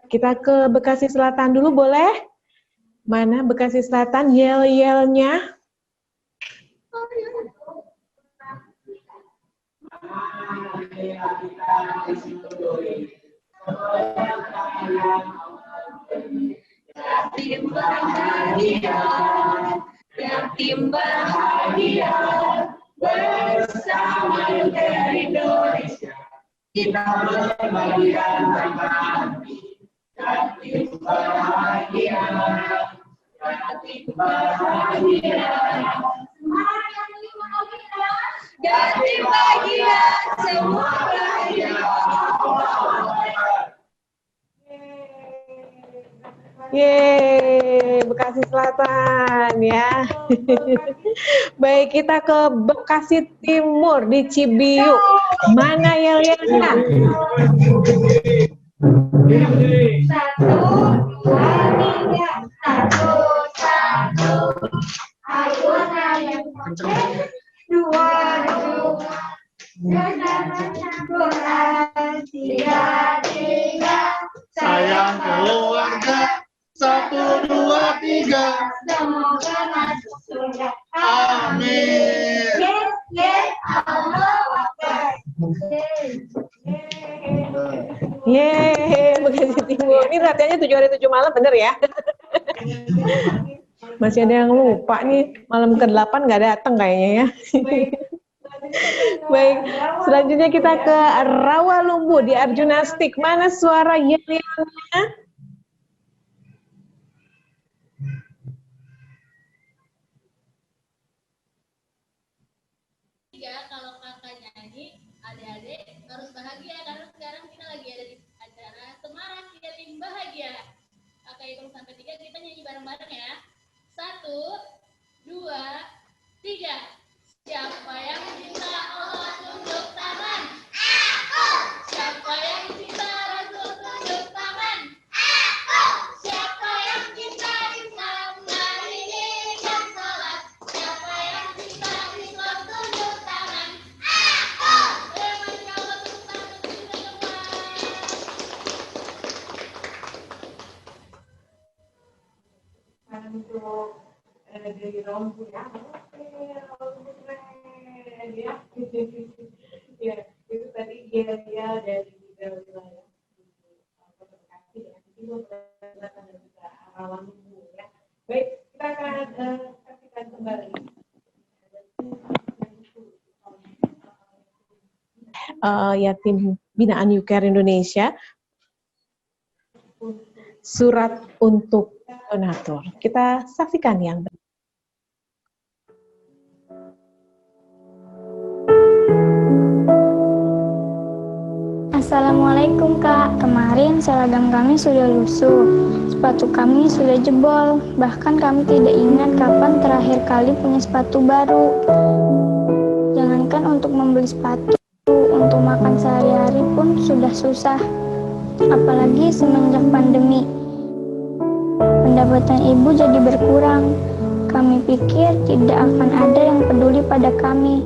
Kita ke Bekasi Selatan dulu boleh? Mana Bekasi Selatan yel-yelnya? Yatim bahagia, yatim bahagia, bersama Yuker Indonesia, kita berbagian berbagi. Yatim bahagia, yatim bahagia, yatim bahagia, semua bahagia. Yeay, Bekasi Selatan ya. Baik, kita ke Bekasi Timur di Cibiuk. Mana yel-yelnya? 1, 2, 3, 1, 1. Aku sayang 2, 3, 3. Sayang keluarga 1, 2, 3. Semoga masuk surga. Amin. Allah Akbar. Yeay, Bekasi Timur. Ini latihannya 7 hari 7 malam, bener ya? Masih ada yang lupa nih, malam ke-8 nggak datang kayaknya ya. Baik, selanjutnya kita ke Rawalumbu di Arjunastik. Mana suara yel-yelnya? Kalau kakak nyanyi, adik-adik harus bahagia karena sekarang kita lagi ada di acara Semarak Yatim Bahagia. Kakak hitung sampai 3, kita nyanyi bareng-bareng ya. 1, 2, 3. Siapa yang cinta Allah tunjuk tangan? Aku. Siapa yang cinta Rasul tunjuk tangan? Aku. Siapa yang cinta Islam hari ini dan salat? Siapa yang cinta Islam tunjuk tangan? Aku. Masya Allah, tunjuk tangan kita semua. Untuk dari Rompu ya. Ya, ya, itu tadi dia dari wilayah Bekasi ya, Timur Selatan dan juga Rawalumbu ya. Baik, kita akan saksikan kembali. Yatim binaan Yuker Indonesia, surat untuk donatur. Kita saksikan yang Assalamualaikum Kak, kemarin seragam kami sudah lusuh, sepatu kami sudah jebol, bahkan kami tidak ingat kapan terakhir kali punya sepatu baru. Jangankan untuk membeli sepatu, untuk makan sehari-hari pun sudah susah, apalagi semenjak pandemi. Pendapatan ibu jadi berkurang, kami pikir tidak akan ada yang peduli pada kami.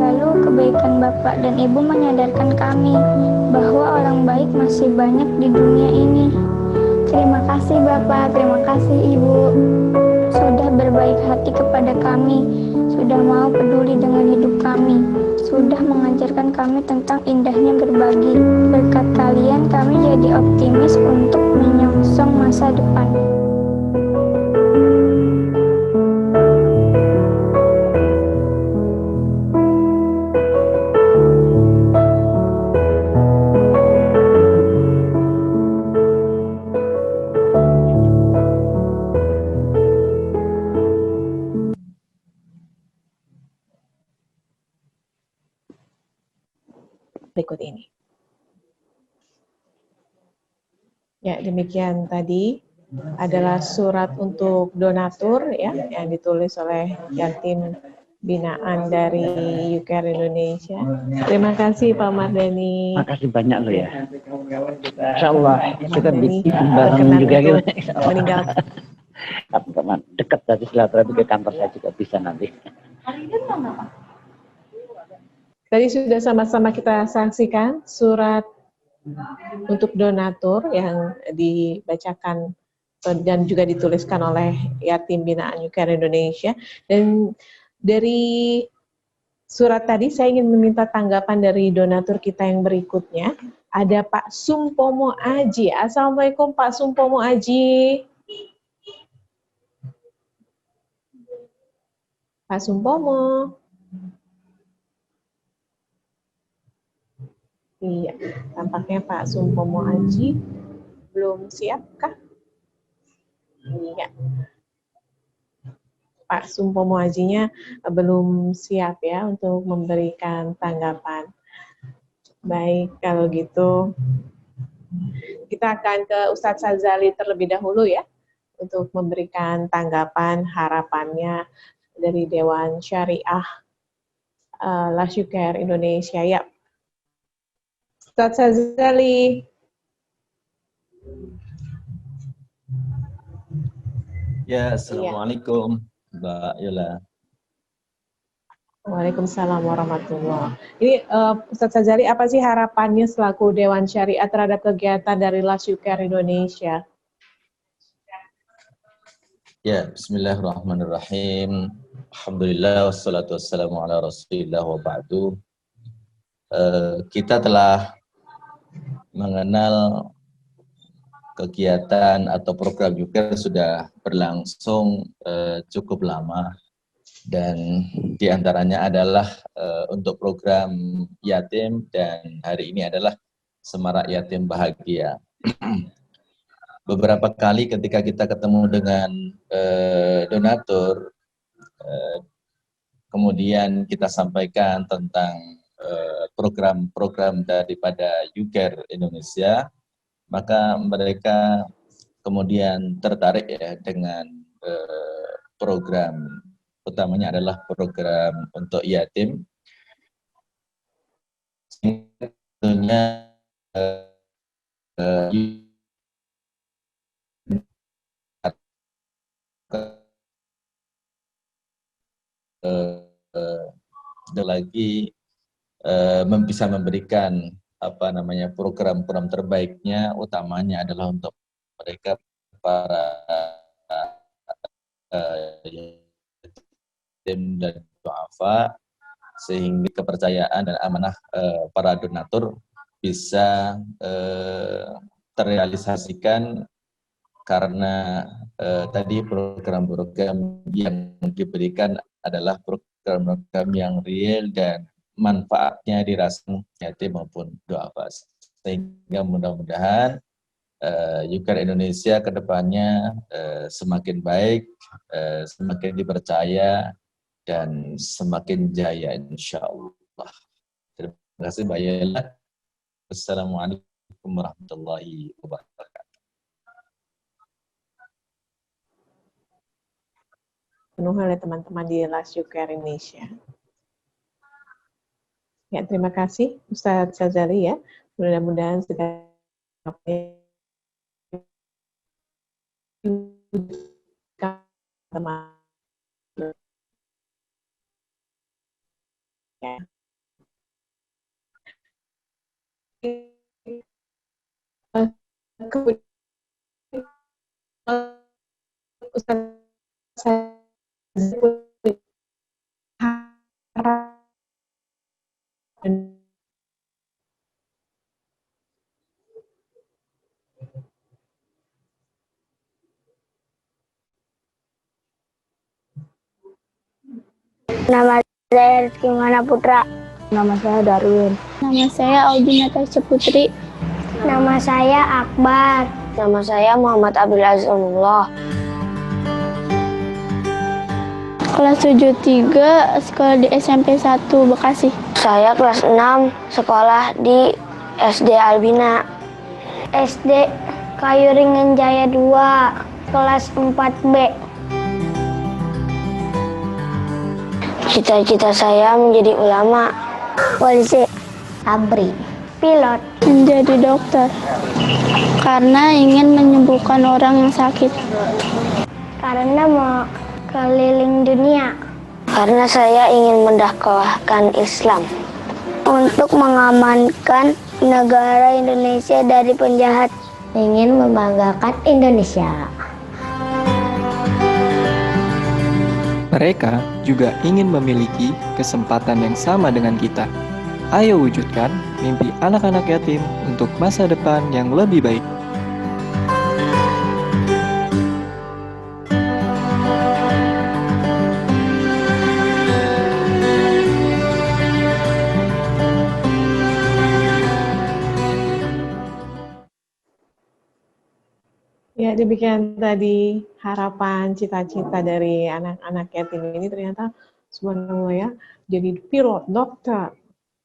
Lalu kebaikan Bapak dan Ibu menyadarkan kami bahwa orang baik masih banyak di dunia ini. Terima kasih Bapak, terima kasih Ibu. Sudah berbaik hati kepada kami, sudah mau peduli dengan hidup kami, sudah mengajarkan kami tentang indahnya berbagi. Berkat kalian kami jadi optimis untuk menyongsong masa depan. Berikut ini. Ya, demikian tadi adalah surat untuk donatur ya yang ditulis oleh yatim binaan dari UCARE Indonesia. Terima kasih Pak Mardani. Makasih banyak lo ya. Insya Allah kita Mardani bikin bareng juga gitu. meninggalkan. Teman-teman dekat tadi silaturahmi ke kantor saya juga bisa nanti. Tadi sudah sama-sama kita saksikan surat untuk donatur yang dibacakan dan juga dituliskan oleh yatim binaan UCARE Indonesia. Dan dari surat tadi saya ingin meminta tanggapan dari donatur kita yang berikutnya. Ada Pak Sumpomo Aji. Assalamualaikum Pak Sumpomo Aji. Pak Sumpomo. Iya, tampaknya Pak Sumpomo Aji belum siap kah? Iya. Pak Sumpomo Ajinya belum siap ya untuk memberikan tanggapan. Baik, kalau gitu kita akan ke Ustadz Sazali terlebih dahulu ya untuk memberikan tanggapan harapannya dari Dewan Syariah Las UCARE Indonesia. Ya, Ustadz Sazali. Ya, Assalamualaikum Mbak Yola. Waalaikumsalam warahmatullahi. Ini Ustadz Sazali, apa sih harapannya selaku Dewan Syariah terhadap kegiatan dari Las UCARE Indonesia? Ya, bismillahirrahmanirrahim. Alhamdulillah, wassalatu wassalamu ala rasulillah wa ba'du. Kita telah mengenal kegiatan atau program UCARE sudah berlangsung cukup lama, dan diantaranya adalah untuk program yatim, dan hari ini adalah Semarak Yatim Bahagia. Beberapa kali ketika kita ketemu dengan donatur, kemudian kita sampaikan tentang program-program daripada UCARE Indonesia, maka mereka kemudian tertarik ya dengan program, utamanya adalah program untuk yatim. Tentunya lagi bisa memberikan program-program terbaiknya, utamanya adalah untuk mereka para yatim dan duafa, sehingga kepercayaan dan amanah para donatur bisa terrealisasikan, karena tadi program-program yang diberikan adalah program-program yang real dan manfaatnya dirasakan yatim maupun duafa. Sehingga mudah-mudahan UCARE Indonesia ke depannya semakin baik, semakin dipercaya, dan semakin jaya insya Allah. Terima kasih Mbak Yela. Assalamualaikum warahmatullahi wabarakatuh. Penuh oleh teman-teman di Las UCARE Indonesia. Ya, terima kasih Ustadz Sazali ya. Mudah-mudahan segala teman ya. Ustaz Nama saya Rizky Mana Putra. Nama saya Darwin. Nama saya Audina Tasya Putri. Nama saya Akbar. Nama saya Muhammad Abdul Azizullah. Kelas 73, sekolah di SMP 1 Bekasi. Saya kelas 6, sekolah di SD Albina. SD Kayu Ringin Jaya 2, kelas 4B. Cita-cita saya menjadi ulama, polisi, abri, pilot, Menjadi dokter. Karena ingin menyembuhkan orang yang sakit. karena mau keliling dunia. Karena saya ingin mendakwahkan Islam. Untuk mengamankan negara Indonesia dari penjahat. Ingin membanggakan Indonesia. Mereka juga ingin memiliki kesempatan yang sama dengan kita. Ayo wujudkan mimpi anak-anak yatim untuk masa depan yang lebih baik. Ya, demikian tadi harapan cita-cita dari anak-anak yatim ini ternyata subhanallah ya, jadi pilot, dokter.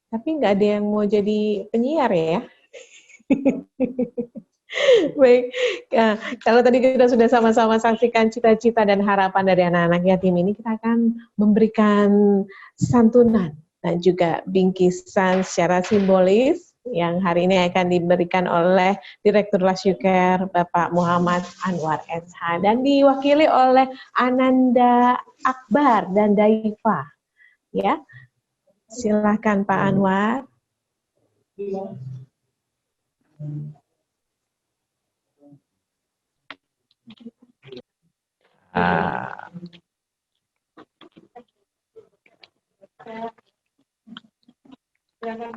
Tapi nggak ada yang mau jadi penyiar ya. Baik, kalau tadi kita sudah sama-sama saksikan cita-cita dan harapan dari anak-anak yatim ini, kita akan memberikan santunan dan juga bingkisan secara simbolis yang hari ini akan diberikan oleh Direktur Lasyuker Bapak Muhammad Anwar SH dan diwakili oleh Ananda Akbar dan Daifa. Ya, silakan Pak Anwar.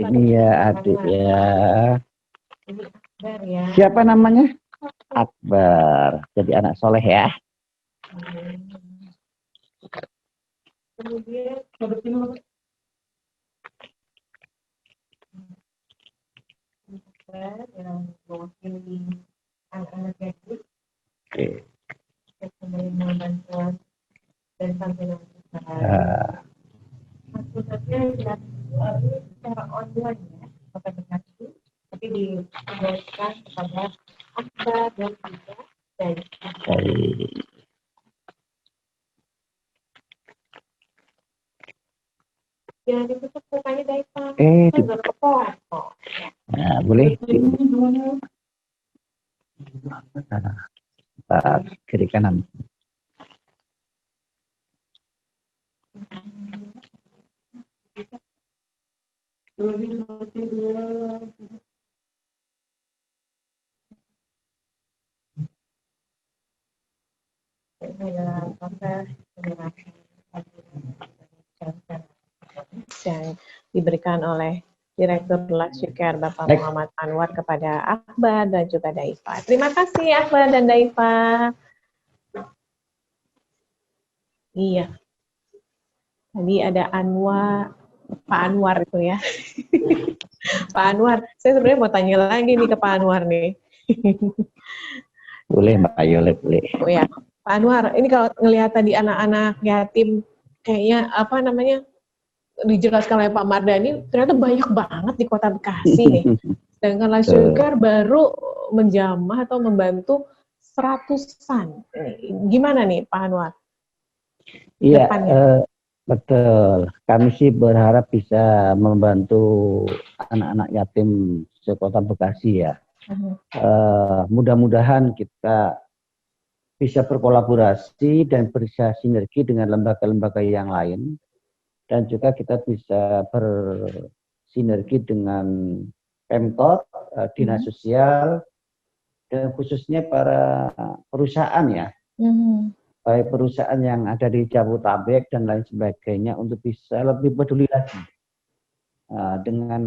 Ini ya adik ya. Siapa namanya? Akbar. Jadi anak soleh ya. Kemudian yang mewakili anak-anak yatim. Oke. Menerima bantuan dan santunan kita. Maksudnya dilakukan secara online ya, aplikasi, tapi diberikan kepada Akbar dan juga dari. Jangan ditutup mukanya dari Pak. Nah, boleh. Kiri kanan. Yang diberikan oleh Direktur Lasyuker Bapak Muhammad Anwar kepada Akbar dan juga Daifa. Terima kasih Akbar dan Daifa. Iya. Tadi ada Anwar, Pak Anwar itu ya. Pak Anwar, saya sebenarnya mau tanya lagi nih ke Pak Anwar nih. Boleh Mbak Ayolet, boleh. Oh ya, Pak Anwar, ini kalau ngelihat tadi anak-anak yatim, kayaknya apa namanya, dijelaskan oleh Pak Mardani, ternyata banyak banget di Kota Bekasi nih. Sedangkan Lasyuker baru menjamah atau membantu 100-an. Gimana nih Pak Anwar? Iya, betul. Kami sih berharap bisa membantu anak-anak yatim se-Kota Bekasi ya. Mudah-mudahan kita bisa berkolaborasi dan bisa sinergi dengan lembaga-lembaga yang lain. Dan juga kita bisa bersinergi dengan Pemkot, Dinas Sosial, dan khususnya para perusahaan ya, baik perusahaan yang ada di Jabodetabek dan lain sebagainya untuk bisa lebih peduli lagi dengan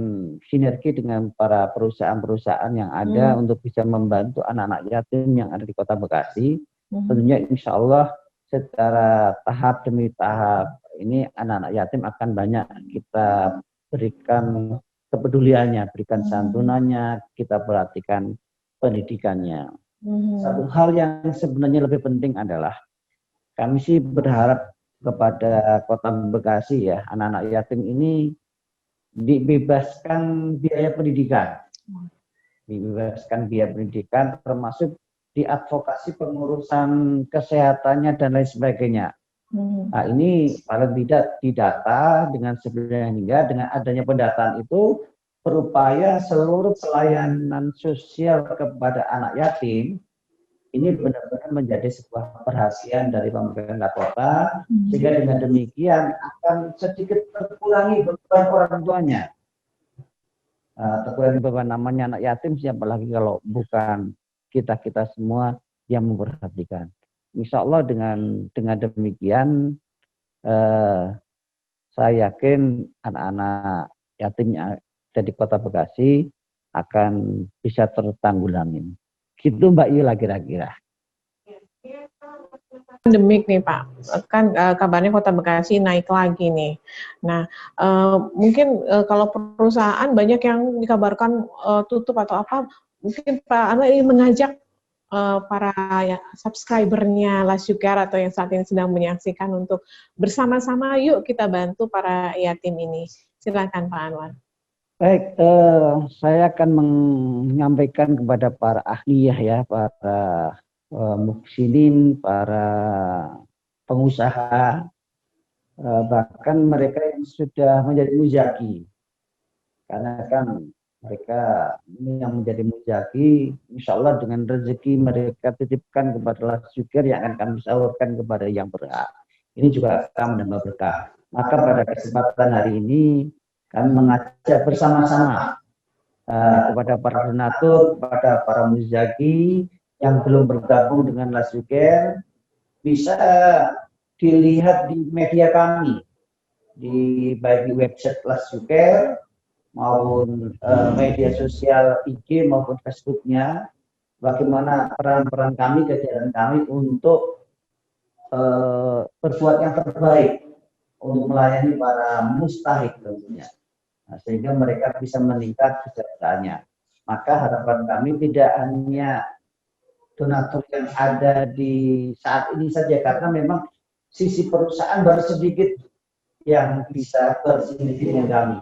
sinergi dengan para perusahaan-perusahaan yang ada untuk bisa membantu anak-anak yatim yang ada di Kota Bekasi. Tentunya insya Allah secara tahap demi tahap ini anak-anak yatim akan banyak kita berikan kepeduliannya, berikan santunannya, kita perhatikan pendidikannya. Satu hal yang sebenarnya lebih penting adalah kami sih berharap kepada Kota Bekasi ya, anak-anak yatim ini dibebaskan biaya pendidikan. Dibebaskan biaya pendidikan termasuk diadvokasi pengurusan kesehatannya dan lain sebagainya. Nah, ini paling tidak didata dengan sebenarnya hingga dengan adanya pendataan itu berupaya seluruh pelayanan sosial kepada anak yatim ini benar-benar menjadi sebuah perhatian dari pemerintah kota, sehingga dengan demikian akan sedikit terkurangi beban orang tuanya. Terkurangi beban namanya anak yatim, siapa lagi kalau bukan kita-kita semua yang memperhatikan. Insya Allah dengan demikian, saya yakin anak-anak yatimnya di Kota Bekasi akan bisa tertanggulangi. Gitu Mbak Yula kira-kira. Pandemik nih Pak, kan kabarnya Kota Bekasi naik lagi nih. Nah, mungkin kalau perusahaan banyak yang dikabarkan tutup atau apa, mungkin Pak Anwar ini mengajak para subscribernya Last You Care atau yang saat ini sedang menyaksikan untuk bersama-sama yuk kita bantu para yatim ini. Silakan Pak Anwar. Baik, saya akan menyampaikan kepada para ahli ya, para muksinin, para pengusaha, bahkan mereka yang sudah menjadi muzaki. Karena kan mereka ini yang menjadi muzaki, insya Allah dengan rezeki mereka titipkan kepada Last You Care yang akan kami salurkan kepada yang berhak. Ini juga akan menambah berkah. Maka pada kesempatan hari ini kami mengajak bersama-sama kepada para donatur, kepada para muzaki yang belum bergabung dengan Last You Care, bisa dilihat di media kami, baik di website Last You Care maupun media sosial IG maupun Facebooknya, bagaimana peran-peran kami, kegiatan kami untuk berbuat yang terbaik untuk melayani para mustahik tentunya. Nah, sehingga mereka bisa meningkat kesejahteraannya. Maka harapan kami tidak hanya donatur yang ada di saat ini saja, karena memang sisi perusahaan baru sedikit yang bisa bersinergi dengan kami.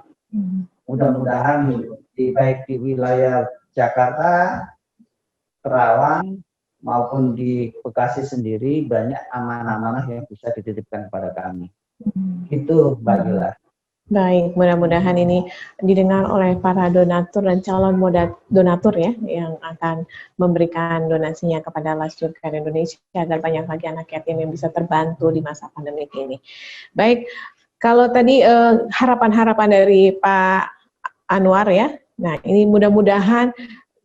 Mudah-mudahan baik di wilayah Jakarta, Kerawang, maupun di Bekasi sendiri banyak amanah-amanah yang bisa dititipkan kepada kami. Itu Mbak Yula. Baik, mudah-mudahan ini didengar oleh para donatur dan calon donatur ya, yang akan memberikan donasinya kepada Last You Care Indonesia agar banyak lagi anak yatim yang bisa terbantu di masa pandemi ini. Baik, kalau tadi harapan-harapan dari Pak Anwar ya, nah ini mudah-mudahan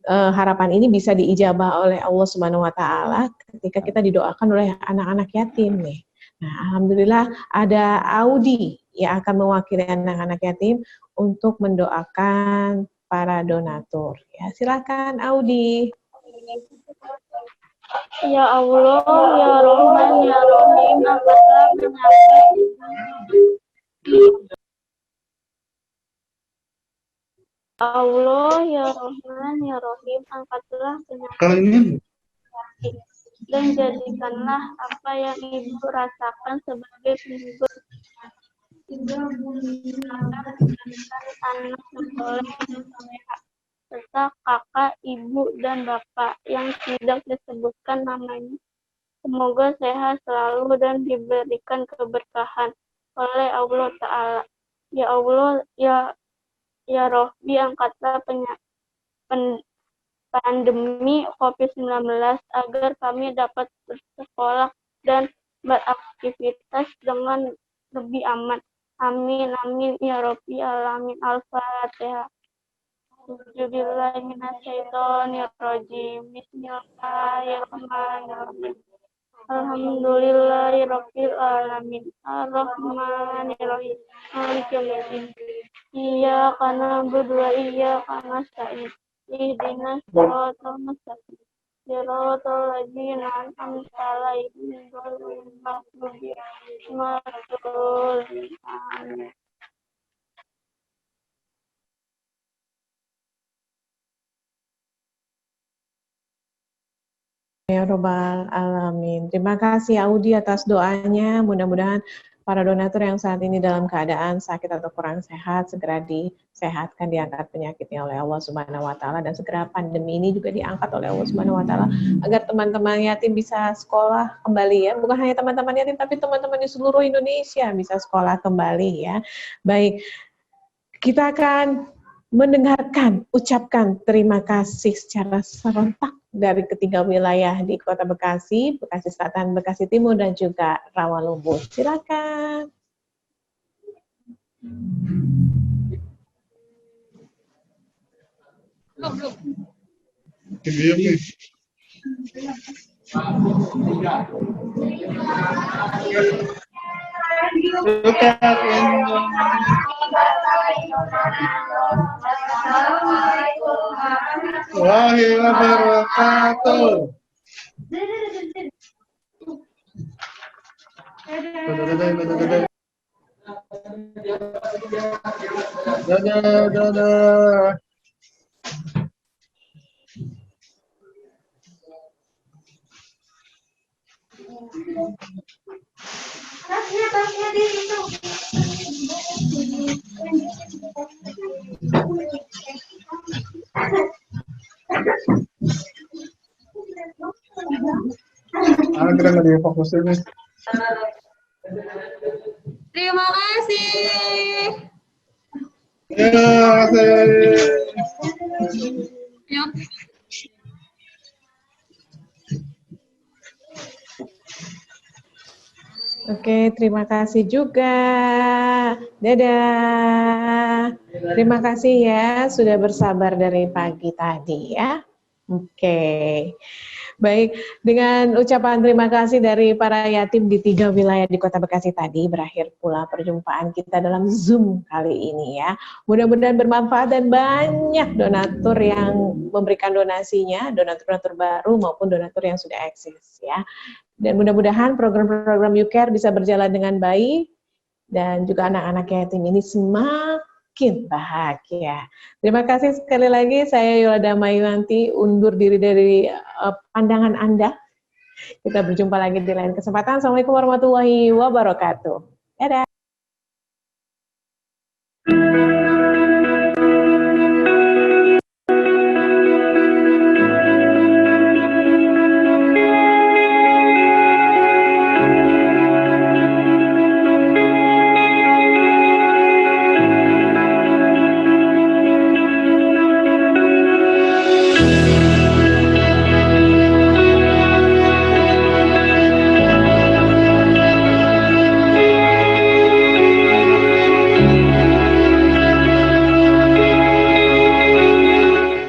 harapan ini bisa diijabah oleh Allah Subhanahu Wa Taala ketika kita didoakan oleh anak-anak yatim nih. Nah, alhamdulillah ada Audi yang akan mewakili anak-anak yatim untuk mendoakan para donatur. Ya, silakan Audi. Ya Allah, ya Rahman, ya Rahim, angkatlah penyakit. Allah, ya Rahman, ya Rahim, angkatlah penyakit. Dan jadikanlah apa yang ibu rasakan sebagai penghidup. Juga anak sekolah yang soleha, serta kakak, ibu, dan bapak yang tidak disebutkan namanya. Semoga sehat selalu dan diberikan keberkahan oleh Allah Ta'ala. Ya Allah, ya Rabbi, angkatlah pandemi COVID-19 agar kami dapat bersekolah dan beraktivitas dengan lebih aman. Amin, amin, ya Rabbi, alamin. Al-Fatihah. A'udzubillahi minasyaitonirrajim. Bismillahirrahmanirrahim. Alhamdulillahirabbil alamin. Arrahmanirrahim. Maliki yaumiddin. Iyyaka na'budu wa iyyaka nasta'in. Ihdinas siratal mustaqim. Siratal ladzina an'amta 'alaihim ghairil maghdubi 'alaihim waladdallin. Amin. Ya Robbal Alamin. Terima kasih Audi atas doanya. Mudah-mudahan para donatur yang saat ini dalam keadaan sakit atau kurang sehat segera disehatkan, diangkat penyakitnya oleh Allah Subhanahu wa taala, dan segera pandemi ini juga diangkat oleh Allah Subhanahu wa taala agar teman-teman yatim bisa sekolah kembali ya. Bukan hanya teman-teman yatim tapi teman-teman di seluruh Indonesia bisa sekolah kembali ya. Baik. Kita akan mendengarkan ucapkan terima kasih secara serentak dari ketiga wilayah di Kota Bekasi, Bekasi Selatan, Bekasi Timur, dan juga Rawalumbu. Silakan. Warahmatullahi wabarakatuh. Dadah. Tasnya di situ. Kita nggak difokusin nih. Terima kasih. Terima kasih. Yuk. Oke, terima kasih juga. Dadah. Terima kasih ya sudah bersabar dari pagi tadi ya. Oke. Baik, dengan ucapan terima kasih dari para yatim di 3 wilayah di Kota Bekasi tadi, berakhir pula perjumpaan kita dalam Zoom kali ini ya. Mudah-mudahan bermanfaat dan banyak donatur yang memberikan donasinya, donatur-donatur baru maupun donatur yang sudah eksis ya. Dan mudah-mudahan program-program YouCare bisa berjalan dengan baik dan juga anak-anak yatim ini semakin bahagia. Terima kasih sekali lagi, saya Yolanda Mayuanti undur diri dari pandangan Anda. Kita berjumpa lagi di lain kesempatan. Assalamualaikum warahmatullahi wabarakatuh. Dadah.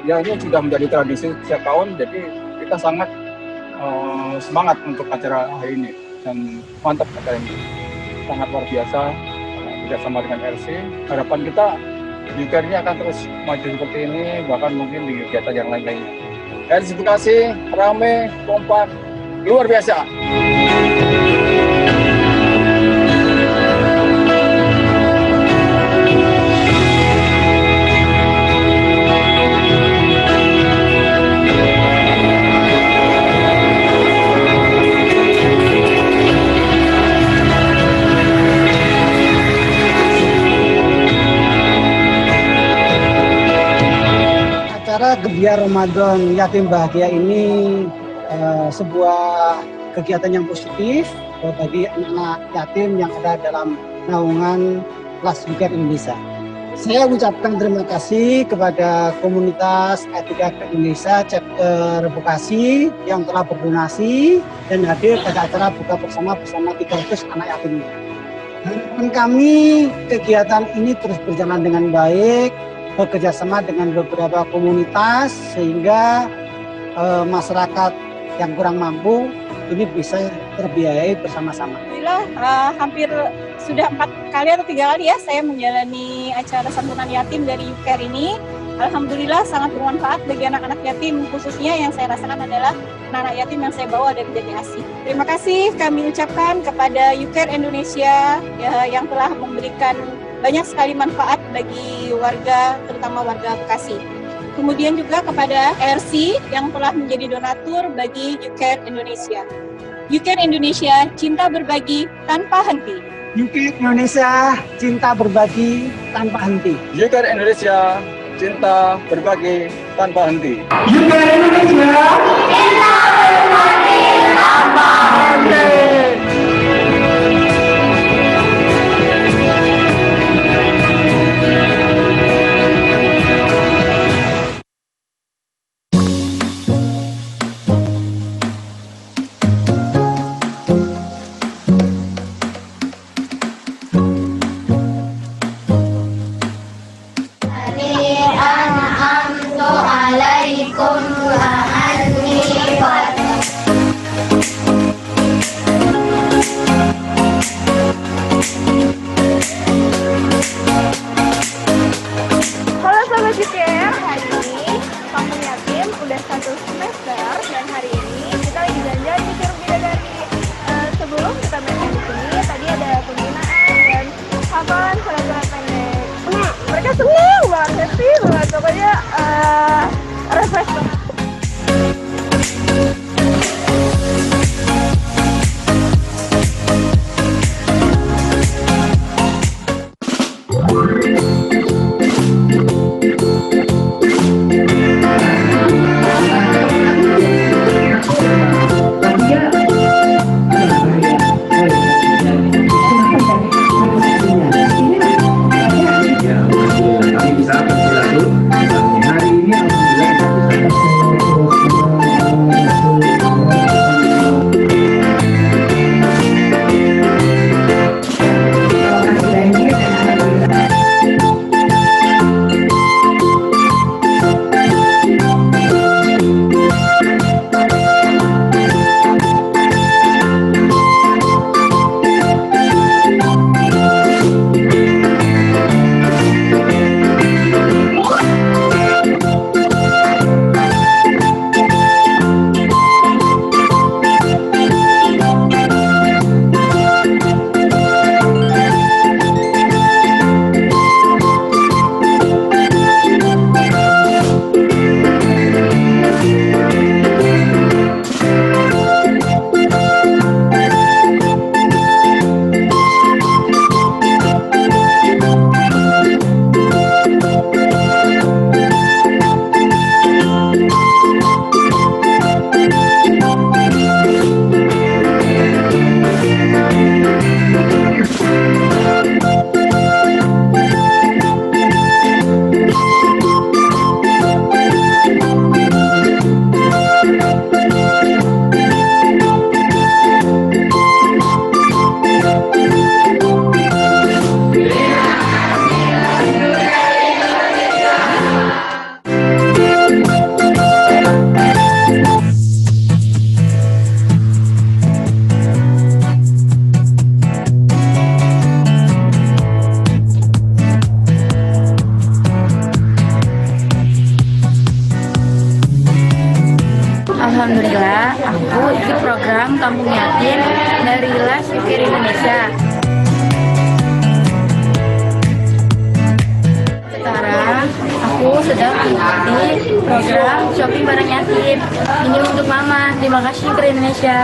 Ya, ini sudah menjadi tradisi setiap tahun, jadi kita sangat semangat untuk acara hari ini dan mantap acara ini, sangat luar biasa kerjasama dengan RC. Harapan kita YouCare ini akan terus maju seperti ini, bahkan mungkin di kegiatan yang lain-lainnya. RC Bekasi rame, kompak, luar biasa. Acara Gebiar Ramadan Yatim Bahagia ini sebuah kegiatan yang positif bagi anak yatim yang ada dalam naungan Las YouCare Indonesia. Saya ucapkan terima kasih kepada komunitas Etika Indonesia Chapter Bekasi yang telah berdonasi dan hadir pada acara buka bersama 300 anak yatim. Harapan kami kegiatan ini terus berjalan dengan baik bekerja sama dengan beberapa komunitas sehingga masyarakat yang kurang mampu ini bisa terbiayai bersama-sama. Alhamdulillah hampir sudah 4 kali atau 3 kali ya saya menjalani acara santunan yatim dari UCARE ini. Alhamdulillah sangat bermanfaat bagi anak-anak yatim, khususnya yang saya rasakan adalah anak yatim yang saya bawa dari Jati Asih. Terima kasih kami ucapkan kepada UCARE Indonesia yang telah memberikan banyak sekali manfaat bagi warga, terutama warga Bekasi. Kemudian juga kepada RC yang telah menjadi donatur bagi UCARE Indonesia. UCARE Indonesia, cinta berbagi tanpa henti. UCARE Indonesia, cinta berbagi tanpa henti. UCARE Indonesia, cinta berbagi tanpa henti. UCARE Indonesia, cinta berbagi tanpa henti. Halo Sobat UCARE, hari ini Kampung Yatim udah 1 semester dan hari ini kita lagi jalan-jalan di Curug Bidadari. Sebelum kita main di sini, tadi ada pembinaan dan hafalan surat-surat pendek. Mereka senang banget, happy banget, pokoknya refresh banget. Alhamdulillah, aku ikut program Kampung Yatim dari LAS UCARE Indonesia. Sekarang aku sedang mengikuti program shopping barang yatim. Ini untuk Mama. Terima kasih UCARE Indonesia.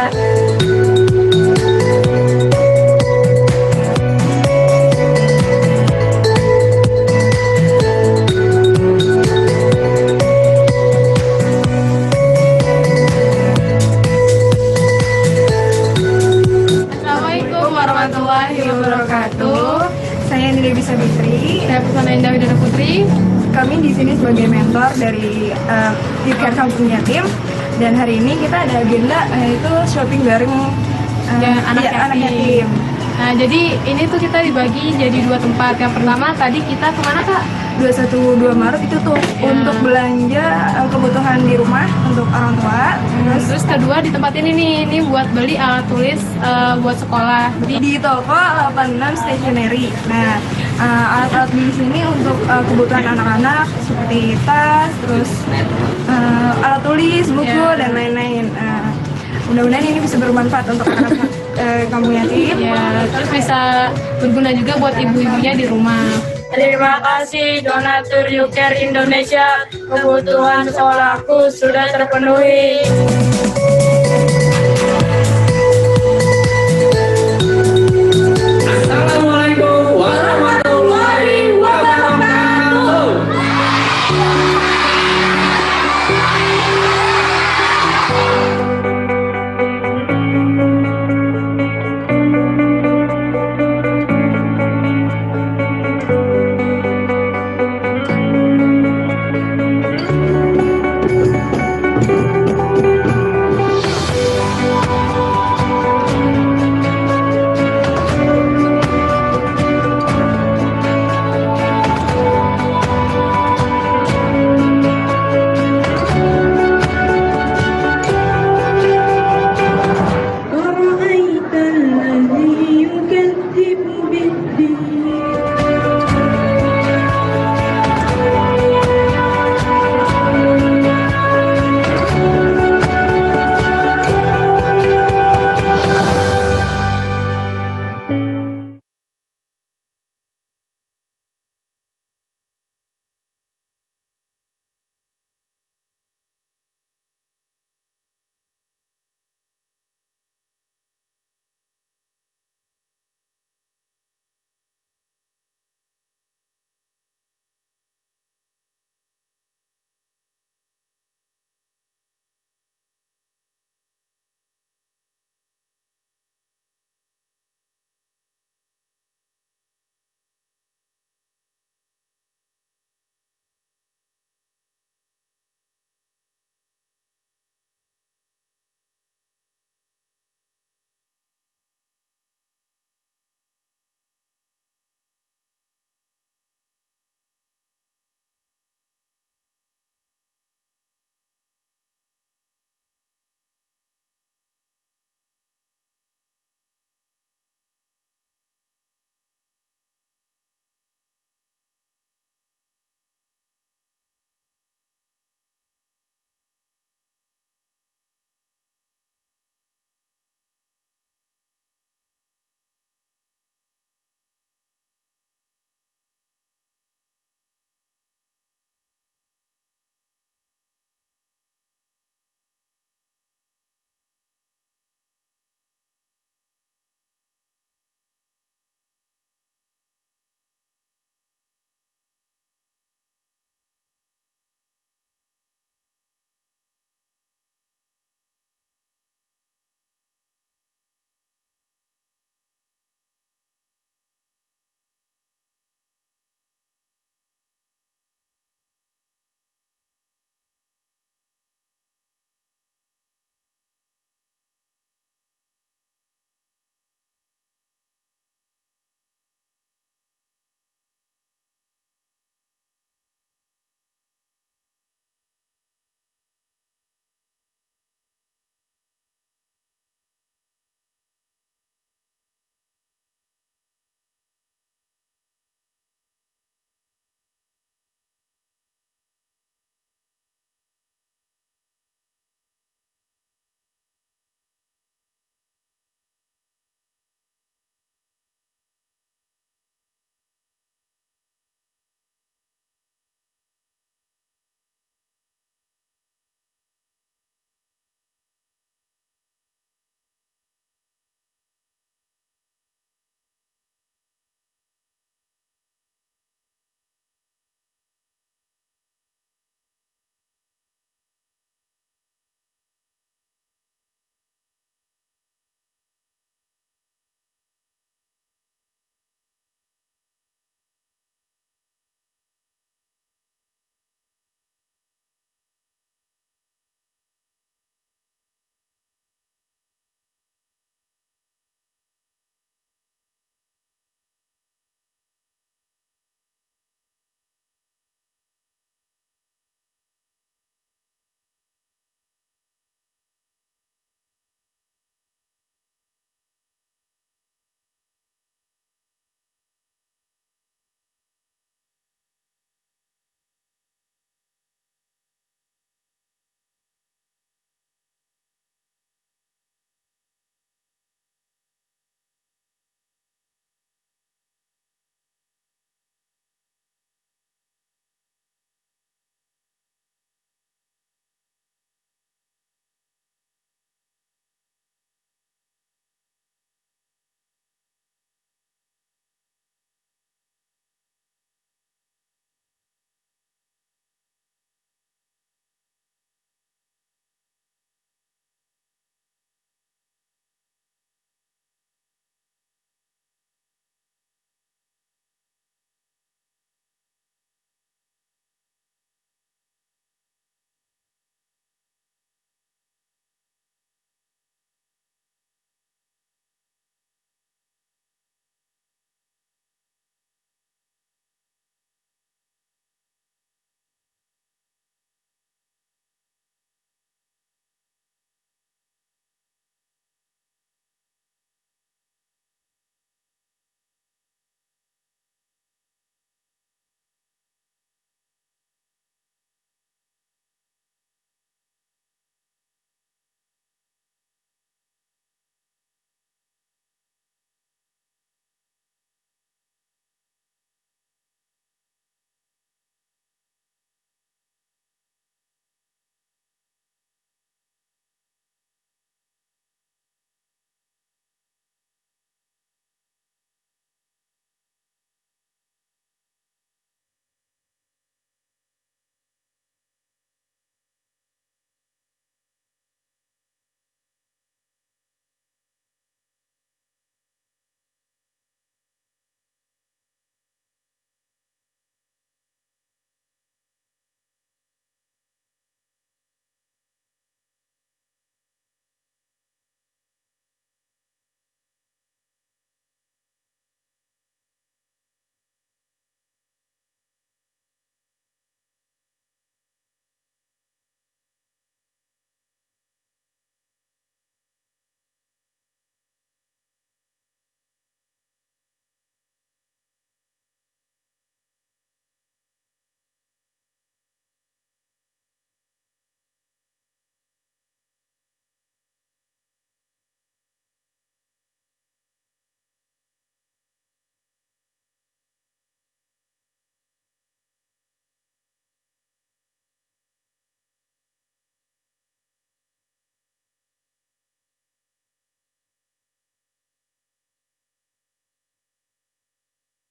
Warahmatullahi wabarakatuh. Saya Nida Bisa Fitri. Saya Pusana Indah Widana Putri. Kami di sini sebagai mentor dari UCARE Kampung Yatim. Dan hari ini kita ada agenda yaitu shopping bareng anak yatim. Nah, jadi ini tuh kita dibagi jadi 2 tempat. Yang pertama tadi kita kemana Kak? 212 Maret itu tuh untuk belanja kebutuhan di rumah untuk orang tua. Terus kedua di tempat ini buat beli alat tulis buat sekolah. Di toko 86 Stationery. Nah, alat-alat di sini untuk kebutuhan anak-anak seperti tas, terus alat tulis, buku dan lain-lain. Mudah-mudahan ini bisa bermanfaat untuk anak-anak kampung yatim. Ya, terus bisa berguna juga buat ibu-ibunya di rumah. Terima kasih donatur YouCare Indonesia. Kebutuhan sekolahku sudah terpenuhi.